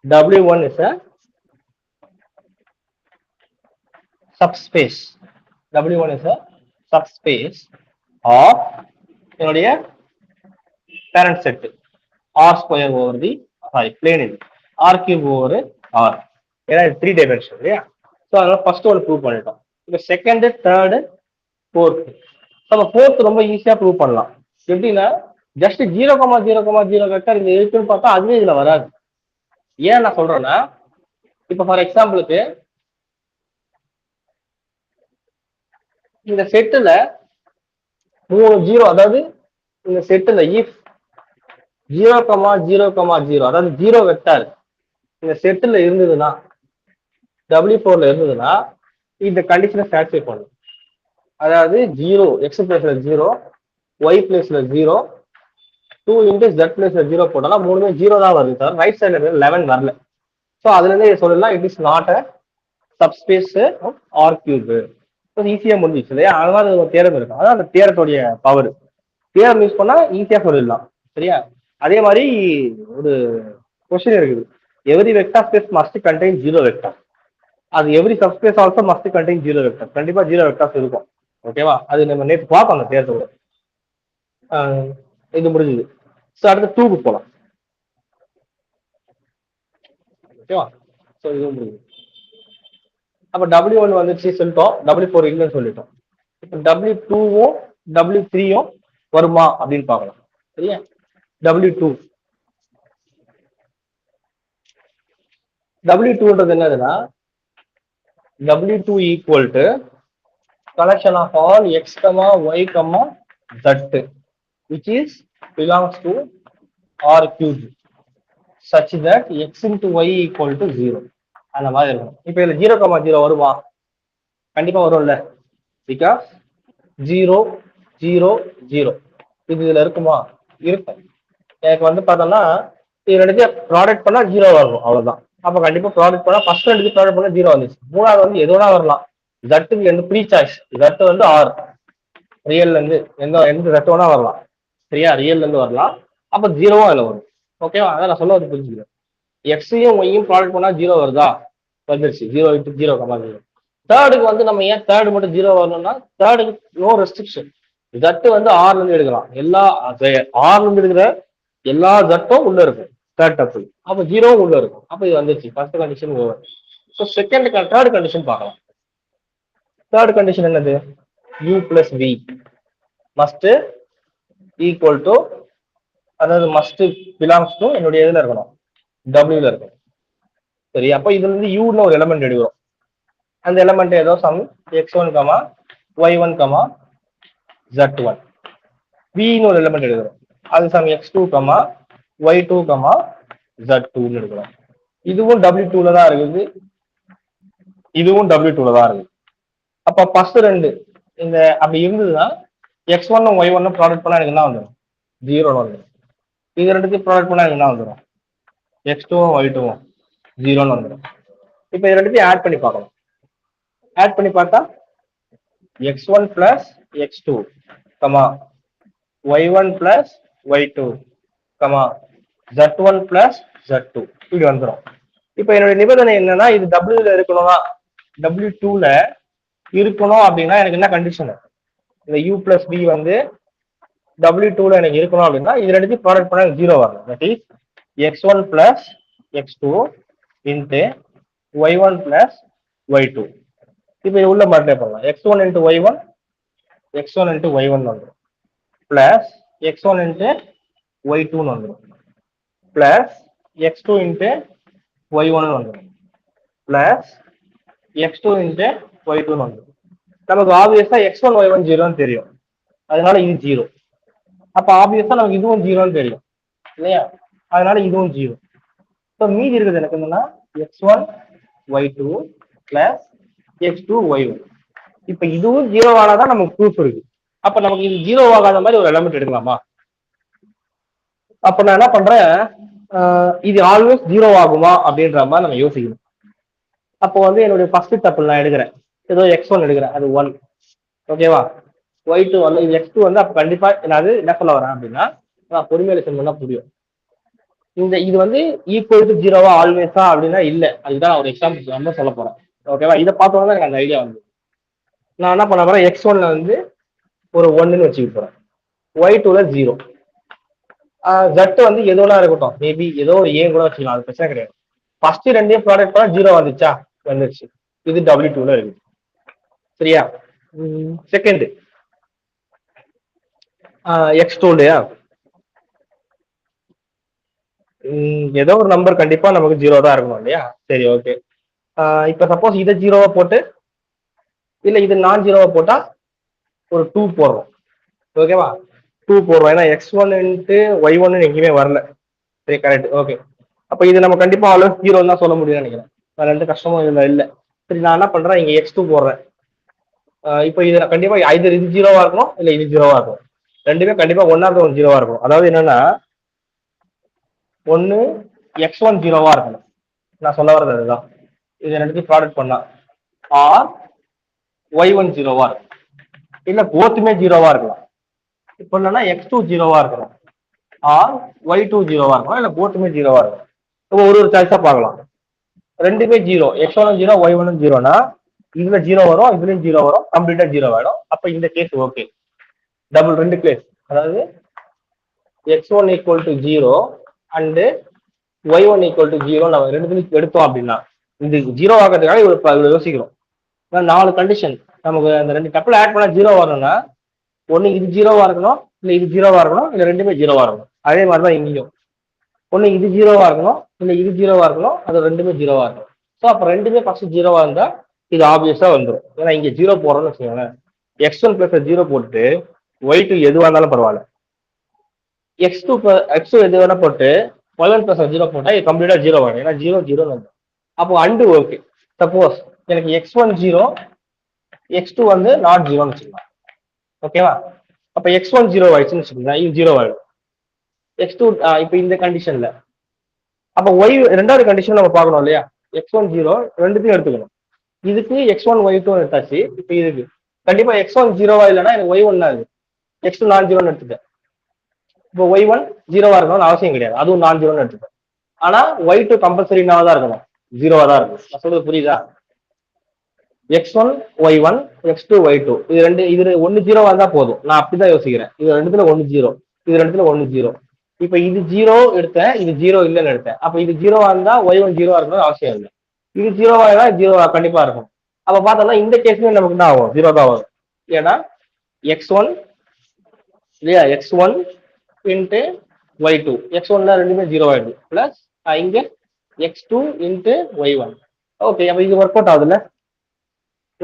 W1 is a subspace, W1 is a subspace of என்னுடைய parent set R square over the plane இது R cube over R, ஏன்னா இது 3 dimension இல்லையா. ஸோ அதனால ஃபர்ஸ்ட் ஒன் ப்ரூவ் பண்ணிட்டோம். இப்போ செகண்ட் தேர்டு ஃபோர்த், நம்ம ஃபோர்த் ரொம்ப ஈஸியா ப்ரூவ் பண்ணலாம். எப்படின்னா ஜஸ்ட் 0,0,0 வெக்டர் இந்த இருக்குன்னு பார்த்தா அதுவே இதுல வராது. ஏன் நான் சொல்றேன்னா, இப்போ ஃபார் எக்ஸாம்பிளுக்கு இந்த செட்டுல 3 0, அதாவது இந்த செட்டுல இஃப் 0,0,0 அதாவது 0 வெக்டார் இந்த செட்டுல இருந்ததுன்னா, W4ல இருந்ததுன்னா இந்த கண்டிஷனை சாட்டிஸ்ஃபை பண்ணும். அதாவது 0 x பிளேஸ்ல 0, y பிளேஸ்ல 0, 2 இன்ட்டு ஜெட் பிளஸ் ஜீரோ போட்டாலும் மூணுமே ஜீரோ தான் வருது சார். ரைட் சைடில் 11 வரல. ஸோ அதுல இருந்து சொல்லலாம் it is not a subspace R cube. ஈஸியா முடிஞ்சிச்சு இல்லையா? அதனால ஒரு தேரம் இருக்கும். அதான் அந்த தேரத்துடைய பவர். தேரம் யூஸ் பண்ணா ஈஸியா சொல்லிடலாம். சரியா? அதே மாதிரி ஒரு கொஸ்டின் இருக்குது. Every vector space must contain zero vector. அது every subspace also must contain zero vector. கண்டிப்பா ஜீரோ வெக்டார்ஸ் இருக்கும். ஓகேவா? அது நம்ம நேற்று பார்ப்போம் அந்த தேரத்தோட. இது முடிஞ்சது. ஸோ அடுத்து 2க்கு போகலாம். ஓகேவா? ஸோ இது முடிஞ்சது. அப்ப W1 வந்துச்சு சொல்லிட்டோம், W4 இல்லைன்னு சொல்லிட்டோம். இப்போ W2வும் W3யும் வருமா அப்படின்னு பார்க்கலாம். சரியா? W2ன்றது என்னதுன்னா W2 equal to collection of all x, y, z which is belongs to R cubed such that x into y equal to 0. அந்த மாதிரி இருக்கும். இப்போ இதுல 0,0 வருமா? கண்டிப்பா வரும்ல. பிகாஸ் 0 0 0 இது இதுல இருக்குமா? இருக்கும். எனக்கு வந்து பார்த்தோம்னா இது ரெண்டுத்தையும் ப்ராடக்ட் பண்ணா 0 வரும், அவ்வளவுதான். அப்ப கண்டிப்பா ப்ராடக்ட் பண்ணா ஃபர்ஸ்ட் ரெண்டுத்தையும் ப்ராடக்ட் பண்ணா 0 வந்துச்சு. மூணாவது வந்து எதுனா வரலாம். ஜட்டுக்கு எந்த ப்ரீ சாய்ஸ். ஜட்டு வந்து ஆர் ரியல்ல இருந்து எந்த ஜட்டு வேணா வரலாம். சரியா? ரியல்ல இருந்து வரலாம். அப்ப 0வும் அதுல வரும். ஓகேவா? அதான் நான் சொல்ல வந்து புரிஞ்சுக்கிறேன். எக்ஸையும் ஒய்யும் ப்ராடக்ட் பண்ணா 0 வருதா? வந்துருச்சு. 0 into 0,0. தேர்டுக்கு வந்து நம்ம ஏன் தேர்டு மட்டும் 0 வரணும்னா தேர்டுக்கு நோ ரெஸ்ட்ரிக்ஷன். ஜட்டு வந்து ஆர்ல இருந்து எடுக்கலாம். எல்லா ஆர்ல இருந்து எடுக்கிற எல்லா ஜட்டும் உள்ள இருக்கும். Third tuple. அப்ப 0வும் உள்ள இருக்கும். அப்ப இது வந்துருச்சு. First condition over. So third condition பார்க்கலாம். தேர்ட் கண்டிஷன் என்னது? u plus v must equal to, அதாவது மஸ்ட் பிலாங்ஸ் டு என்னுடைய இதுல இருக்கணும், டபிள்யூல இருக்கணும். சரி, அப்ப இதுல இருந்து யூன்னு ஒரு எலமெண்ட் எடுக்கிறோம். அந்த எலமெண்ட் ஏதோ சம் x1, y1, z1. vன்னு ஒரு எலமெண்ட் எடுக்கிறோம். அது சம் x2, y2, z2ன்னு எடுக்கிறோம். இதுவும் W2ல தான் இருக்குது, இதுவும் W2ல தான் இருக்குது. அப்ப ஃபர்ஸ்ட் ரெண்டு இந்த அப்படி இருந்ததுன்னா x1 y1 ப்ராடக்ட் பண்ணா எனக்கு என்ன வந்துடும்? 0 வந்துடும். இது ரெண்டுத்தையும் ப்ராடக்ட் பண்ணா எனக்கு என்ன வந்துடும்? x2 y2 0 வந்துடும். இப்ப இது ரெண்டுத்தையும் ஆட் பண்ணி பார்க்கலாம். ஆட் பண்ணி பார்த்தா x1 plus x2, y1 plus y2, z1 plus z2 இப்படி வந்துடும். இப்ப என்னுடைய நிபந்தனை என்னன்னா இது W ல இருக்கணும்னா, W2ல இருக்கணும் அப்படின்னா எனக்கு என்ன கண்டிஷன்? இந்த u பிளஸ் b வந்து W2ல எனக்கு இருக்கணும் அப்படின்னா இது ரெண்டுத்தையும் ப்ராடக்ட் பண்ணா 0 வரணும். That is x1 plus x2 into y1 plus y2. இப்போ உள்ள மல்டிப்ளை பண்ணலாம். x1 into y1, x1 into y1 வந்துடும். பிளஸ் x1 இன்ட்டு y2 வந்துடும். பிளஸ் x2 இன்ட்டு y1 வந்துடும். பிளஸ் x2 இன்ட்டு y2 வந்துடும். நமக்கு ஆப்வியஸா x1 y1 0ன்னு தெரியும், அதனால இது 0. அப்ப ஆப்வியஸா நமக்கு இதுவும் 0ன்னு தெரியும் இல்லையா? அதனால இதுவும் 0. இப்போ மீதி இருக்குது எனக்கு என்னன்னா x1 y2 plus x2 y1. இப்ப இதுவும் 0 ஆனாதான் நமக்கு ப்ரூஃப் இருக்கு. அப்ப நமக்கு இது 0 ஆகாத மாதிரி ஒரு எலமெண்ட் எடுக்கலாமா? அப்ப நான் என்ன பண்றேன், இது ஆல்வேஸ் 0 ஆகுமா அப்படின்ற மாதிரி நம்ம யோசிக்கணும். அப்போ வந்து என்னுடைய ஃபர்ஸ்ட் டப்பிள் நான் எடுக்கிறேன், ஏதோ x1 எடுக்கிறேன், அது 1. ஓகேவா? y2 வந்து இது x2 வந்து அப்ப கண்டிப்பா நான் என்ன சொல்ல வரேன் அப்படின்னா, நான் பொறுமையில பண்ணா புரியும். இந்த இது வந்து ஈக்குவல் டு 0வா ஆல்வேஸா அப்படின்னா இல்ல. அதுதான் ஒரு எக்ஸாம்பிள் நம்ம சொல்ல போறேன். ஓகேவா? இதை பார்த்தோம்னா எனக்கு அந்த ஐடியா வந்து நான் என்ன பண்ண போறேன், x1ல வந்து ஒரு 1ன்னு வச்சுக்க போறேன், y2ல 0. z வந்து எதோனா இருக்கட்டும், மேபி ஏதோ ஒரு ஏன் கூட வச்சுக்கலாம், அது பிரச்சனை கிடையாது. ஃபர்ஸ்ட் ரெண்டையும் ப்ராடக்ட் பண்ணா 0 வந்துச்சா? வந்துருச்சு. இது W2ல இருக்கு. சரியா? செகண்ட் x2 இல்லையா? ஏதோ ஒரு நம்பர் கண்டிப்பா நமக்கு 0 தான் இருக்கணும் இல்லையா? சரி, ஓகே. இப்ப சப்போஸ் இதை 0வா போட்டு இல்ல இது நான் 0வா போட்டா ஒரு 2 போடுறோம். ஓகேவா? 2 போடுறோம். ஏன்னா x1 இன்ட்டு y1 எங்கேயுமே வரல. சரி, கரெக்ட். ஓகே. அப்ப இது நம்ம கண்டிப்பா ஆல்வேஸ் 0 தான் சொல்ல முடியும்னு நினைக்கிறேன். ரெண்டு கஷ்டமும் இதுல இல்ல. சரி, நான் என்ன பண்றேன், இங்க x2 போடுறேன். இப்போ இது கண்டிப்பா ஐதர் இது 0வா இருக்கணும் இல்ல இது 0வா இருக்கணும். ரெண்டுமே கண்டிப்பா ஒன்னாவது ஒரு ஜீரோவா இருக்கும். அதாவது என்னன்னா ஒன்னு x1 ஜீரோவா இருக்கணும். நான் சொல்ல வர்றது அதுதான். இது ரெண்டுத்தையும் ப்ராடக்ட் பண்ணா ஆர் y1 ஜீரோவா இருக்கும். இல்ல போத்துமே ஜீரோவா இருக்கலாம். இப்போ என்னன்னா x2 ஜீரோவா இருக்கணும் ஆர் y2 ஜீரோவா இருக்கும். இல்ல போத்துமே ஜீரோவா இருக்கும். இப்போ ஒரு சாய்ஸா பார்க்கலாம். ரெண்டுமே ஜீரோ, x1 ஜீரோ y1 ஜீரோனா இதுல ஜீரோ வரும், இதுலயும் ஜீரோ வரும், கம்ப்ளீட்டா ஜீரோ ஆயிடும். அப்ப இந்த கேஸ் ஓகே. டபுள் ரெண்டு கேஸ், அதாவது x1 equal to zero and y1 equal to zero நம்ம ரெண்டுத்துலையும் எடுத்தோம் அப்படின்னா இது ஜீரோ ஆகிறதுக்காக இவ்வளவு யோசிக்கிறோம். 4 கண்டிஷன் நமக்கு அந்த ரெண்டு டப்பிள் ஆட் பண்ணா ஜீரோ வரணும்னா ஒன்னு இது ஜீரோவா இருக்கணும், இல்ல இது ஜீரோவா இருக்கணும், இல்ல ரெண்டுமே ஜீரோவா இருக்கணும். அதே மாதிரிதான் இங்கேயும் ஒன்னு இது ஜீரோவா இருக்கணும், இல்ல இது ஜீரோவா இருக்கணும், அது ரெண்டுமே ஜீரோவா இருக்கணும். ஸோ அப்ப ரெண்டுமே ஃபர்ஸ்ட் ஜீரோவா இருந்தா இது ஆப்வியஸா வந்துடும். ஏன்னா இங்க ஜீரோ போடுறோம்னு வச்சுக்கோங்களேன், x1 பிளஸ் ஜீரோ போட்டு y2 எதுவா இருந்தாலும் பரவாயில்ல, x2 எது வேணா போட்டு y1 பிளஸ் ஜீரோ போட்டா இது கம்ப்ளீட்டா ஜீரோ ஆகும். ஏன்னா ஜீரோ ஜீரோ வந்து அப்போ அண்டு ஓகே. சப்போஸ் எனக்கு x1 ஜீரோ x2 வந்து நாட் ஜீரோன்னு வச்சுக்கலாம். ஓகேவா? அப்ப x1 ஜீரோ ஆயிடுச்சுன்னு வச்சுக்கோங்க, இது ஜீரோ ஆயிடும். x2 இப்ப இந்த கண்டிஷன்ல அப்ப y ரெண்டாவது கண்டிஷன் நம்ம பார்க்கணும் இல்லையா? x1 ஜீரோ ரெண்டுத்தையும் எடுத்துக்கணும். இதுக்கு x1 y2 எடுத்தாச்சு. இப்ப இதுக்கு கண்டிப்பா x1 ஜீரோவா இல்லைன்னா எனக்கு y1 தான் இது, x2 நான் ஜீரோன்னு எடுத்துட்டேன். இப்போ y1 ஜீரோவா இருக்கணும்னு அவசியம் கிடையாது, அதுவும் நான் ஜீரோன்னு எடுத்துட்டேன். ஆனா y2 கம்பல்சரி தான் இருக்கணும், ஜீரோவா தான் இருக்கும். நான் சொல்றது புரியுதா? x1 y1 x2 y2 இது ஒன்னு ஜீரோவா இருந்தா போதும். நான் அப்படிதான் யோசிக்கிறேன். இது ரெண்டுத்துல ஒன்னு ஜீரோ, இது ரெண்டுத்துல ஒன்னு ஜீரோ. இப்ப இது ஜீரோ எடுத்தேன், இது ஜீரோ இல்லைன்னு எடுத்தேன். அப்ப இது ஜீரோவா இருந்தா y1 ஜீரோவா இருக்கணும் அவசியம் இல்லை. இது ஜீரோவா இருந்தா ஜீரோவா கண்டிப்பா இருக்கும். அப்ப பார்த்தோம்னா இந்த கேஸ்லயும் நமக்கு என்ன ஆகும்? ஜீரோ தான் வரும். ஏன்னா x1 இல்லையா, x1 இன்ட்டு y2, x1ல ரெண்டுமே ஜீரோ ஆயிடுது, பிளஸ் இங்க x2 இன்ட்டு y1. ஓகே, அப்ப இது ஒர்க் அவுட் ஆகுதுல்ல?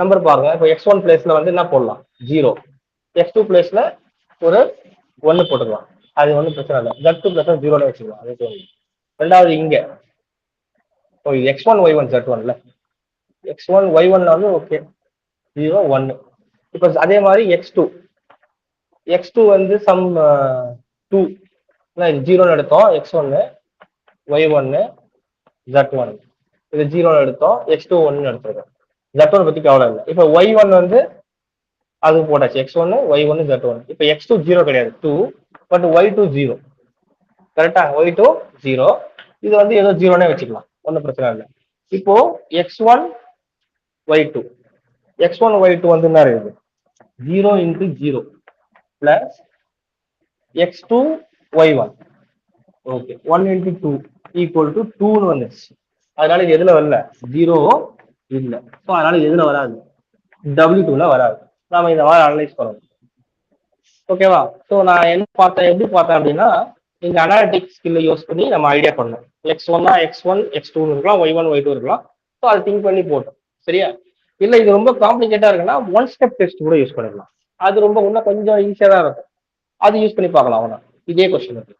நம்பர் பாருங்க. இப்போ x1 பிளேஸ்ல வந்து என்ன போடலாம்? ஜீரோ. x2 பிளேஸ்ல ஒரு ஒன்னு போட்டுக்கலாம், அது ஒன்றும் பிரச்சனை இல்லை. z2 பிளஸ் ஜீரோல வச்சுக்கலாம், அதே தோணுது. ரெண்டாவது இங்க x1 y1 z1ல x1 y1ல வந்து ஓகே ஜீரோ ஒன்னு. இப்போ அதே மாதிரி x2 வந்து சம் 2 ஜீரோன்னு எடுத்தோம், x1 y1 z1 இது ஜீரோன்னு எடுத்தோம், x2 ஒன்னு எடுத்துருக்கோம். z1 பத்தி கவலை இல்லை. இப்போ y1 வந்து அது போட்டாச்சு, x1 y1 z1. இப்போ x2 ஜீரோ கிடையாது 2, பட் y2 ஜீரோ. கரெக்டா? y2 ஜீரோ, இது வந்து ஏதோ ஜீரோனே வச்சுக்கலாம், ஒன்றும் பிரச்சனை இல்லை. இப்போ x1 y2 வந்து என்ன இருக்குது? Zero into zero plus x2 y1. Okay, 1 into 2 equal to 2ன்னு வந்துச்சு. அதனால இது எதுல வரல? ஜீரோ இல்லை. ஸோ அதனால எதுல வராது? W2ல வராது. நாம இந்த மாதிரி அனலைஸ் பண்ணணும். ஓகேவா? ஸோ நான் என்ன பார்த்தேன், எப்படி பார்த்தேன் அப்படின்னா, இந்த அனாலிட்டிக் ஸ்கில்லை யூஸ் பண்ணி நம்ம ஐடியா பண்ணோம். x1 x1 x2 இருக்கலாம், y1 y2 இருக்கலாம். ஸோ அதை திங்க் பண்ணி போட்டோம். சரியா? இல்ல இது ரொம்ப காம்ப்ளிகேட்டா இருக்குன்னா ஒன் ஸ்டெப் டெஸ்ட் கூட யூஸ் பண்ணிடலாம். அது ரொம்ப இன்னும் கொஞ்சம் ஈஸியா தான் இருக்கும். அது யூஸ் பண்ணி பார்க்கலாம். அவனா இதே கொஸ்டின் இருக்கு.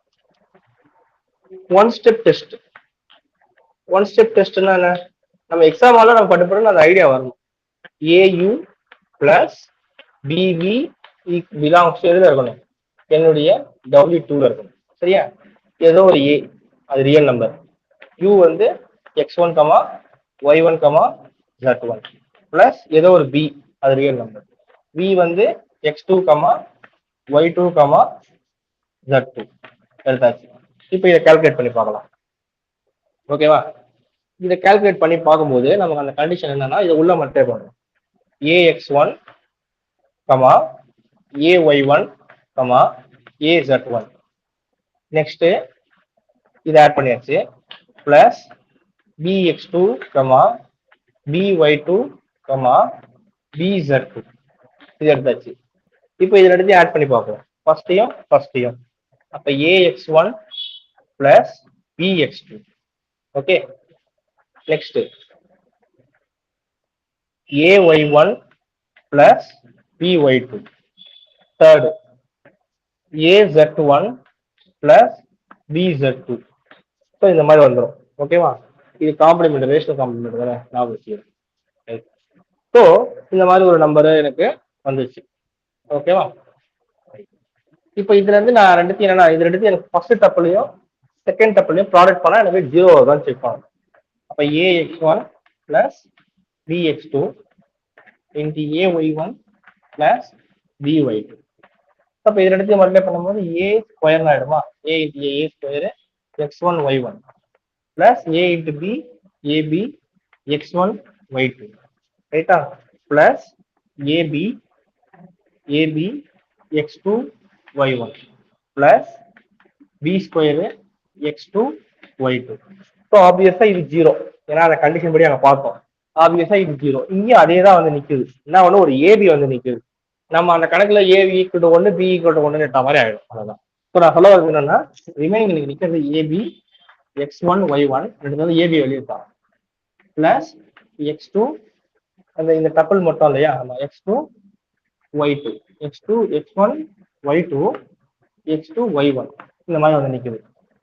ஒன் ஸ்டெப் டெஸ்ட்னா என்ன? நம்ம எக்ஸாம் ஆல நம்ம படிப்போம், அந்த ஐடியா வரணும். AU பிளஸ் BV பிலாங்ஸ் எதுல இருக்கணும்? என்னுடைய W2ல இருக்கணும். சரியா? ஏதோ ஒரு A, அது ரியல் நம்பர். U வந்து x1, y1, z1 பிளஸ் ஏதோ ஒரு B, அது ரியல் நம்பர். V வந்து x2, y2, z2 எடுத்தாச்சு. இப்போ இதை கால்குலேட் பண்ணி பார்க்கலாம். ஓகேவா? இதை கால்குலேட் பண்ணி பார்க்கும்போது நமக்கு அந்த கண்டிஷன் என்னன்னா, இதை உள்ள மட்டும் பண்ணணும். AX1, AY1, AZ1. நெக்ஸ்ட் இதை ஆட் பண்ணியாச்சு. பிளஸ் BX2, BY2, BZ2 இது எடுத்தாச்சு. இப்போ இது ரெண்டுத்தையும் ஆட் பண்ணி பார்ப்போம், ஃபர்ஸ்டையும். அப்ப AX1 plus BX2. Okay, next AY1 plus BY2. Third AZ1 plus BZ2. So இந்த மாதிரி வந்துடும். ஓகேவா? இது காம்ப்ளிமெண்ட், ரேஷனல் காம்ப்ளிமெண்ட் தானே, ஞாபகம். ஸோ இந்த மாதிரி ஒரு நம்பர் எனக்கு வந்துச்சு. ஓகேவா? இப்போ இதுல இருந்து நான் ரெண்டுத்தையும் என்னன்னா இது ரெண்டுத்தையும் எனக்கு ஃபர்ஸ்ட் டப்பிளையும் செகண்ட் டப்பிளையும் ப்ராடக்ட் பண்ணா எனக்கு 0 தான் செக் பண்ணணும். அப்ப ax1 plus bx2 into ay1 plus by2. அப்ப இது ரெண்டுத்தையும் மல்டிப்ளை பண்ணும்போது a ஸ்கொயர் ஆயிடுமா, a into a square x1 y1 plus a into b ab x1 y2 ரைட்டா, plus ab ab x2 y1 plus b square x2 y2. So ஆப்வியஸா இது 0, ஏன்னா அந்த கண்டிஷன் படி அங்க பார்த்தோம். ஆப்வியஸா இது 0. இங்கேயும் அதே தான் வந்து நிக்குது. என்ன ஒன்று ஒரு ஏபி வந்து நிக்குது. நம்ம அந்த கணக்குல ஏ ஈக்குவல் 1 பி ஈக்குவல் 1 எட்ட மாதிரி ஆயிடும். அவ்வளவுதான். ஸோ நான் சொல்ல வரது என்னன்னா ரிமைனிங் எனக்கு நிக்கிறது ஏபி x1 y1 ரெண்டு வந்து ஏபி வெளியிருக்காங்க பிளஸ் x2 அந்த இந்த டப்பிள் மட்டும் இல்லையா, x2 y2 x2 x1 y2 x2 y1 இந்த மாதிரி வந்து நிக்குது.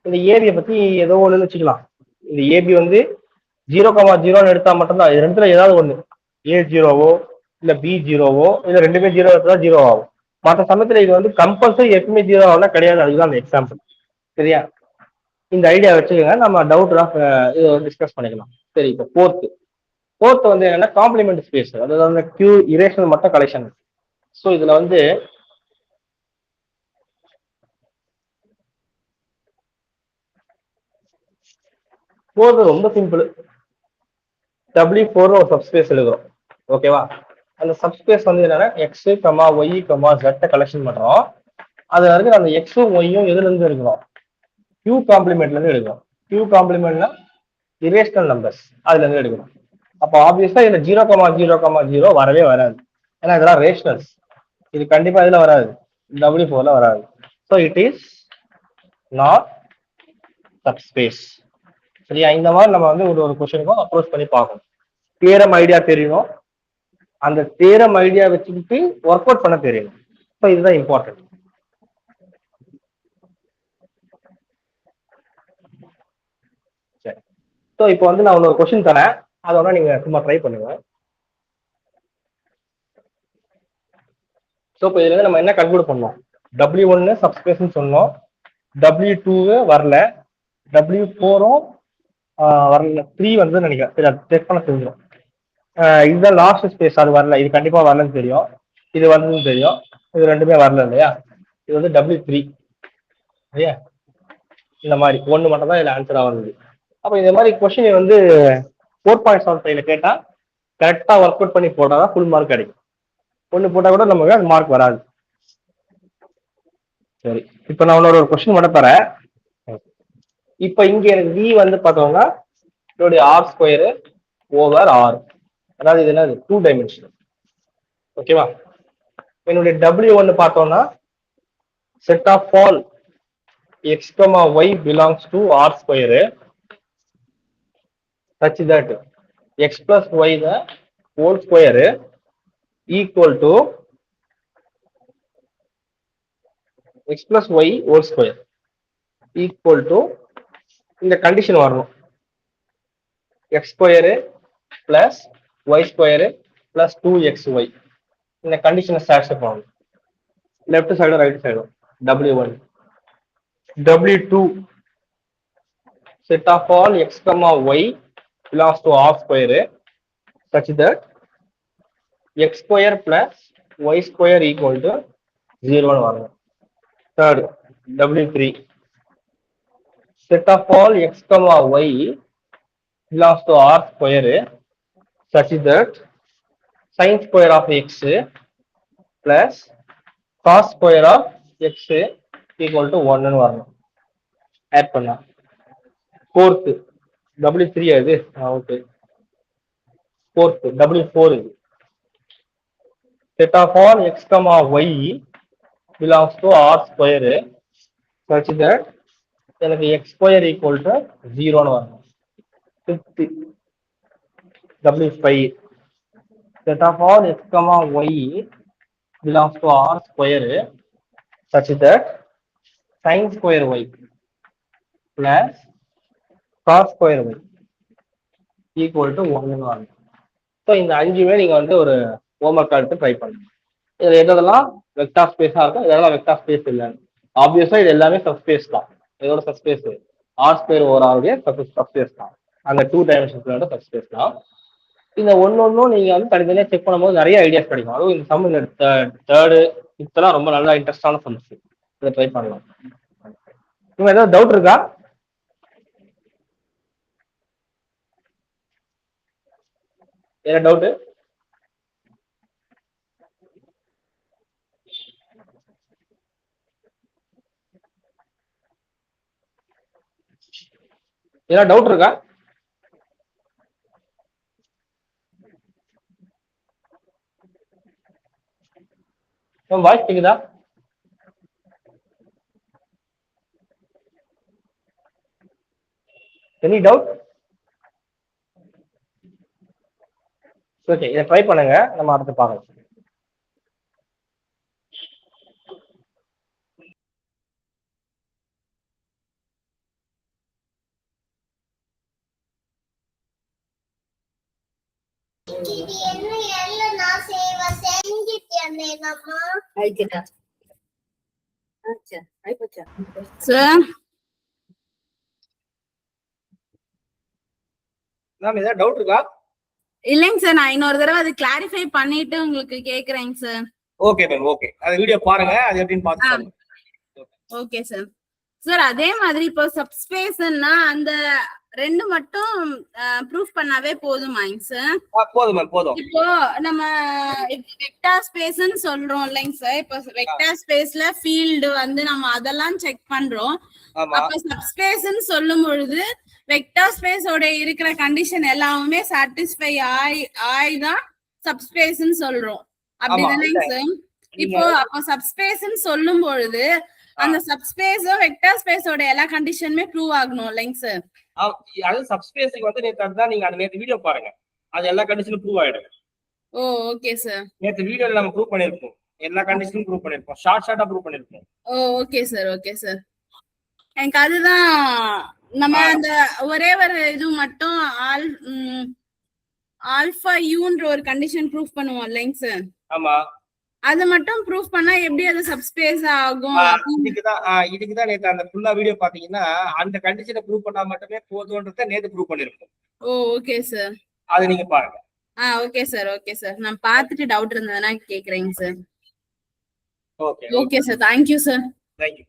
இந்த ஏபியை பத்தி ஏதோ ஒண்ணு வச்சுக்கலாம். இந்த ஏபி வந்து 0,0 எடுத்தா மட்டும்தான் இது ரெண்டுல ஏதாவது ஒண்ணு ஏ ஜீரோவோ இல்ல பி ஜீரோவோ இல்ல ரெண்டுமே 0 எடுத்தா 0 ஆகும். மற்ற சமயத்துல இது வந்து கம்பல்சரி எப்பவுமே 0 ஆகும்னா கிடையாது. அதுதான் அந்த எக்ஸாம்பிள். சரியா, இந்த ஐடியா வச்சுக்கோங்க. நம்ம டவுட் இது டிஸ்கஸ் பண்ணிக்கலாம். சரி, இப்போ ஃபோர்த் வந்து என்னன்னா காம்ப்ளிமெண்ட் ஸ்பேஸ், அதாவது வந்து கியூ இரேஷனல் மட்டும் கலெக்ஷன். ஸோ இதுல வந்து ஃபோர்த் ரொம்ப சிம்பிள். W4 ஒரு சப்ஸ்பேஸ் எழுதுறோம். ஓகேவா, அந்த சப்ஸ்பேஸ் வந்து என்னன்னா எக்ஸ் கமா ஒய் கமா ஜெட்டை கலெக்ஷன் பண்றோம். அது வரைக்கும் அந்த எக்ஸும் ஒய்யும் எதுல இருந்து எடுக்கிறோம், கியூ காம்ப்ளிமெண்ட்ல இருந்து எடுக்கிறோம். கியூ காம்ப்ளிமெண்ட்னா இரேஷனல் நம்பர்ஸ் அதுல இருந்து எடுக்கிறோம். அப்போ ஆப்வியஸா இதுல 0,0,0 வரவே வராது, ஏன்னா இதெல்லாம் ரேஷனல்ஸ். இது கண்டிப்பா இதுல வராது, W4ல வராது. So it is not subspace. சரியா, இந்த மாதிரி நம்ம வந்து ஒரு கொஸ்டினுக்கும் அப்ரோச் பண்ணி பார்க்கணும். தியரம் ஐடியா தெரியணும், அந்த தியரம் ஐடியா வச்சுக்கிட்டு ஒர்க் அவுட் பண்ண தெரியணும். ஸோ இதுதான் இம்பார்ட்டன்ட். சரி, ஸோ இப்போ வந்து நான் ஒரு கொஸ்டின் தரேன், அதோட நீங்க சும்மா ட்ரை பண்ணுங்க. ஸோ இப்போ இதுல நம்ம என்ன கன்க்ளூட் பண்ணோம், W1 சப்ஸ்பேஸ்ன்னு சொன்னோம், W2 வரல, W4ம் வரல, 3 வந்து நினைக்கிறேன். சரி, அது செக் பண்ண தெரிஞ்சிடும். இதுதான் லாஸ்ட் ஸ்பேஸ், அது வரல, இது கண்டிப்பா வரலன்னு தெரியும், இது வரலன்னு தெரியும், இது ரெண்டுமே வரல இல்லையா. இது வந்து W3 சரியா, இந்த மாதிரி ஒன்று மட்டும் தான் இதுல ஆன்சரா வருது. அப்போ இந்த மாதிரி கொஸ்டின் வந்து 4.75 கேட்டா கரெக்டா ஒர்க் அவுட் பண்ணி போட்டாதான் ஃபுல் மார்க் கிடைக்கும். ஒன்று போட்டா கூட நமக்கு அந்த மார்க் வராது. சரி, இப்போ நான் உன்னோட ஒரு கொஸ்டின் மட்டும் தரேன். இப்போ இங்க எனக்கு V வந்து பார்த்தோம்னா இதோடைய ஆர் ஸ்கொயரு ஓவர் ஆர், அதாவது இது என்ன 2 டைமென்ஷனல். ஓகேவா, என்னுடைய W1 பார்த்தோம்னா set of all x, y belongs to r square such that x plus y the whole square equal to x plus y whole square equal to இந்த condition வரணும், x square plus y square plus 2xy. இந்த கண்டிஷனை satisfy பண்ணணும். Left சைடும் right சைடும். W1 W2 set of all x, y belongs to r square such that x square plus y square equal to 0 வரணும். Third, W3 set of all x, y belongs to r square such that sin square of x plus cos square of x equal to 1 வரணும். Add பண்ணலாம். Fourth, W3 அது okay. Fourth, W4 இது set of all x, y belongs to r square such that எனக்கு x square equal to 0 வரணும். Fifth, W5 set of all x, y belongs to r square such that sin square y plus cos square y equal to 1 வரணும். So இந்த 5மே நீங்க வந்து ஒரு homework எடுத்து try பண்ணுங்க. இதுல எதெல்லாம் வெக்டார் ஸ்பேஸா இருக்கும், இதெல்லாம் வெக்டார் ஸ்பேஸ் இல்லைன்னு ஆப்வியஸா இது எல்லாமே சப்ஸ்பேஸ் தான். இதோட சப்ஸ்பேஸ் ஆர் ஸ்கொயர் ஓவர் ஆருடைய சப்ஸ்பேஸ் தான். அந்த 2 டைமென்ஷன்ஸோட சப்ஸ்பேஸ் தான். இந்த ஒன்னொன்னும் நீங்க வந்து தனித்தனியா செக் பண்ணும்போது நிறைய ஐடியாஸ் கிடைக்கும். அதுவும் இந்த சம் இந்த தேர்டு ஃபிஃப்த்லாம் ரொம்ப நல்லா இன்ட்ரெஸ்டான சம்ஸ். இதை ட்ரை பண்ணலாம். நீங்க ஏதாவது டவுட் இருக்கா? என்ன டவுட்? ஏதாவது டவுட் இருக்கா? வாய்ஸ் கேக்குதா? Any doubt? ஓகே, இதை ட்ரை பண்ணுங்க. நம்ம அடுத்து பார்க்கலாம். சார் மேம் ஏதாவது டவுட் இருக்கா? இல்லைங்க சார், நான் இன்னொரு தடவை அது கிளாரிஃபை பண்ணிட்டு உங்களுக்கு கேக்குறேங்க சார். Okay ma'am, okay. அந்த வீடியோ பாருங்க, அது எப்படின்னு பார்த்து சொல்லுங்க. Okay sir. சார் அதே மாதிரி இப்போ சப்ஸ்பேஸ்னா அந்த ரெண்டு மட்டும் ப்ரூஃப் பண்ணாவே போதுமாங்க சார்? போதும் மேம், போதும். இப்போ நம்ம வெக்டார் ஸ்பேஸ்னு சொல்றோம் இல்லைங்க சார். இப்போ வெக்டார் ஸ்பேஸ்ல ஃபீல்டு வந்து நம்ம அதெல்லாம் செக் பண்றோம். அப்ப சப்ஸ்பேஸ்னு சொல்லும் பொழுது வெக்டார் ஸ்பேஸோட இருக்கிற கண்டிஷன் எல்லாமே சாட்டிஸ்ஃபை ஆயிதான் சப்ஸ்பேஸ்னு சொல்றோம். அப்படிதானேங்க சார்? இப்போ அப்போ சப்ஸ்பேஸ்னு சொல்லும் பொழுது அந்த சப்ஸ்பேஸும் வெக்டார் ஸ்பேஸோட எல்லா கண்டிஷனுமே ப்ரூவ் ஆகணும் இல்லைங்க சார்? அது சப்ஸ்பேஸ்க்கு வந்து நேத்து நீங்க அந்த நேத்து வீடியோ பாருங்க, அது எல்லா கண்டிஷனும் ப்ரூவ் ஆயிடும். ஓ ஓகே சார். நேத்து வீடியோல நம்ம ப்ரூவ் பண்ணிருப்போம், எல்லா கண்டிஷனும் ப்ரூவ் பண்ணிருப்போம், ஷார்ட்டா ப்ரூவ் பண்ணிருப்போம். ஓ ஓகே சார், ஓகே சார். எனக்கு அதுதான் நம்ம அந்த ஒரே ஒரு இது மட்டும் ஆல்பா யூன்ற ஒரு கண்டிஷன் ப்ரூஃப் பண்ணுவோம் இல்லைங்க சார்? ஆமா, அது மட்டும் ப்ரூஃப் பண்ணா எப்படி அது சப்ஸ்பேஸ் ஆகும்? இதுக்குதான் நேத்து அந்த ஃபுல்லா வீடியோ பாத்தீங்கன்னா அந்த கண்டிஷனை ப்ரூவ் பண்ணா மட்டுமே போதும்ன்றத நேத்து ப்ரூவ் பண்ணிருப்போம். ஓ ஓகே சார், அது நீங்க பாருங்க. Okay sir, okay sir. நான் பார்த்துட்டு டவுட் இருந்ததுன்னா கேக்குறேங்க சார். Okay okay sir, thank you sir. Thank you.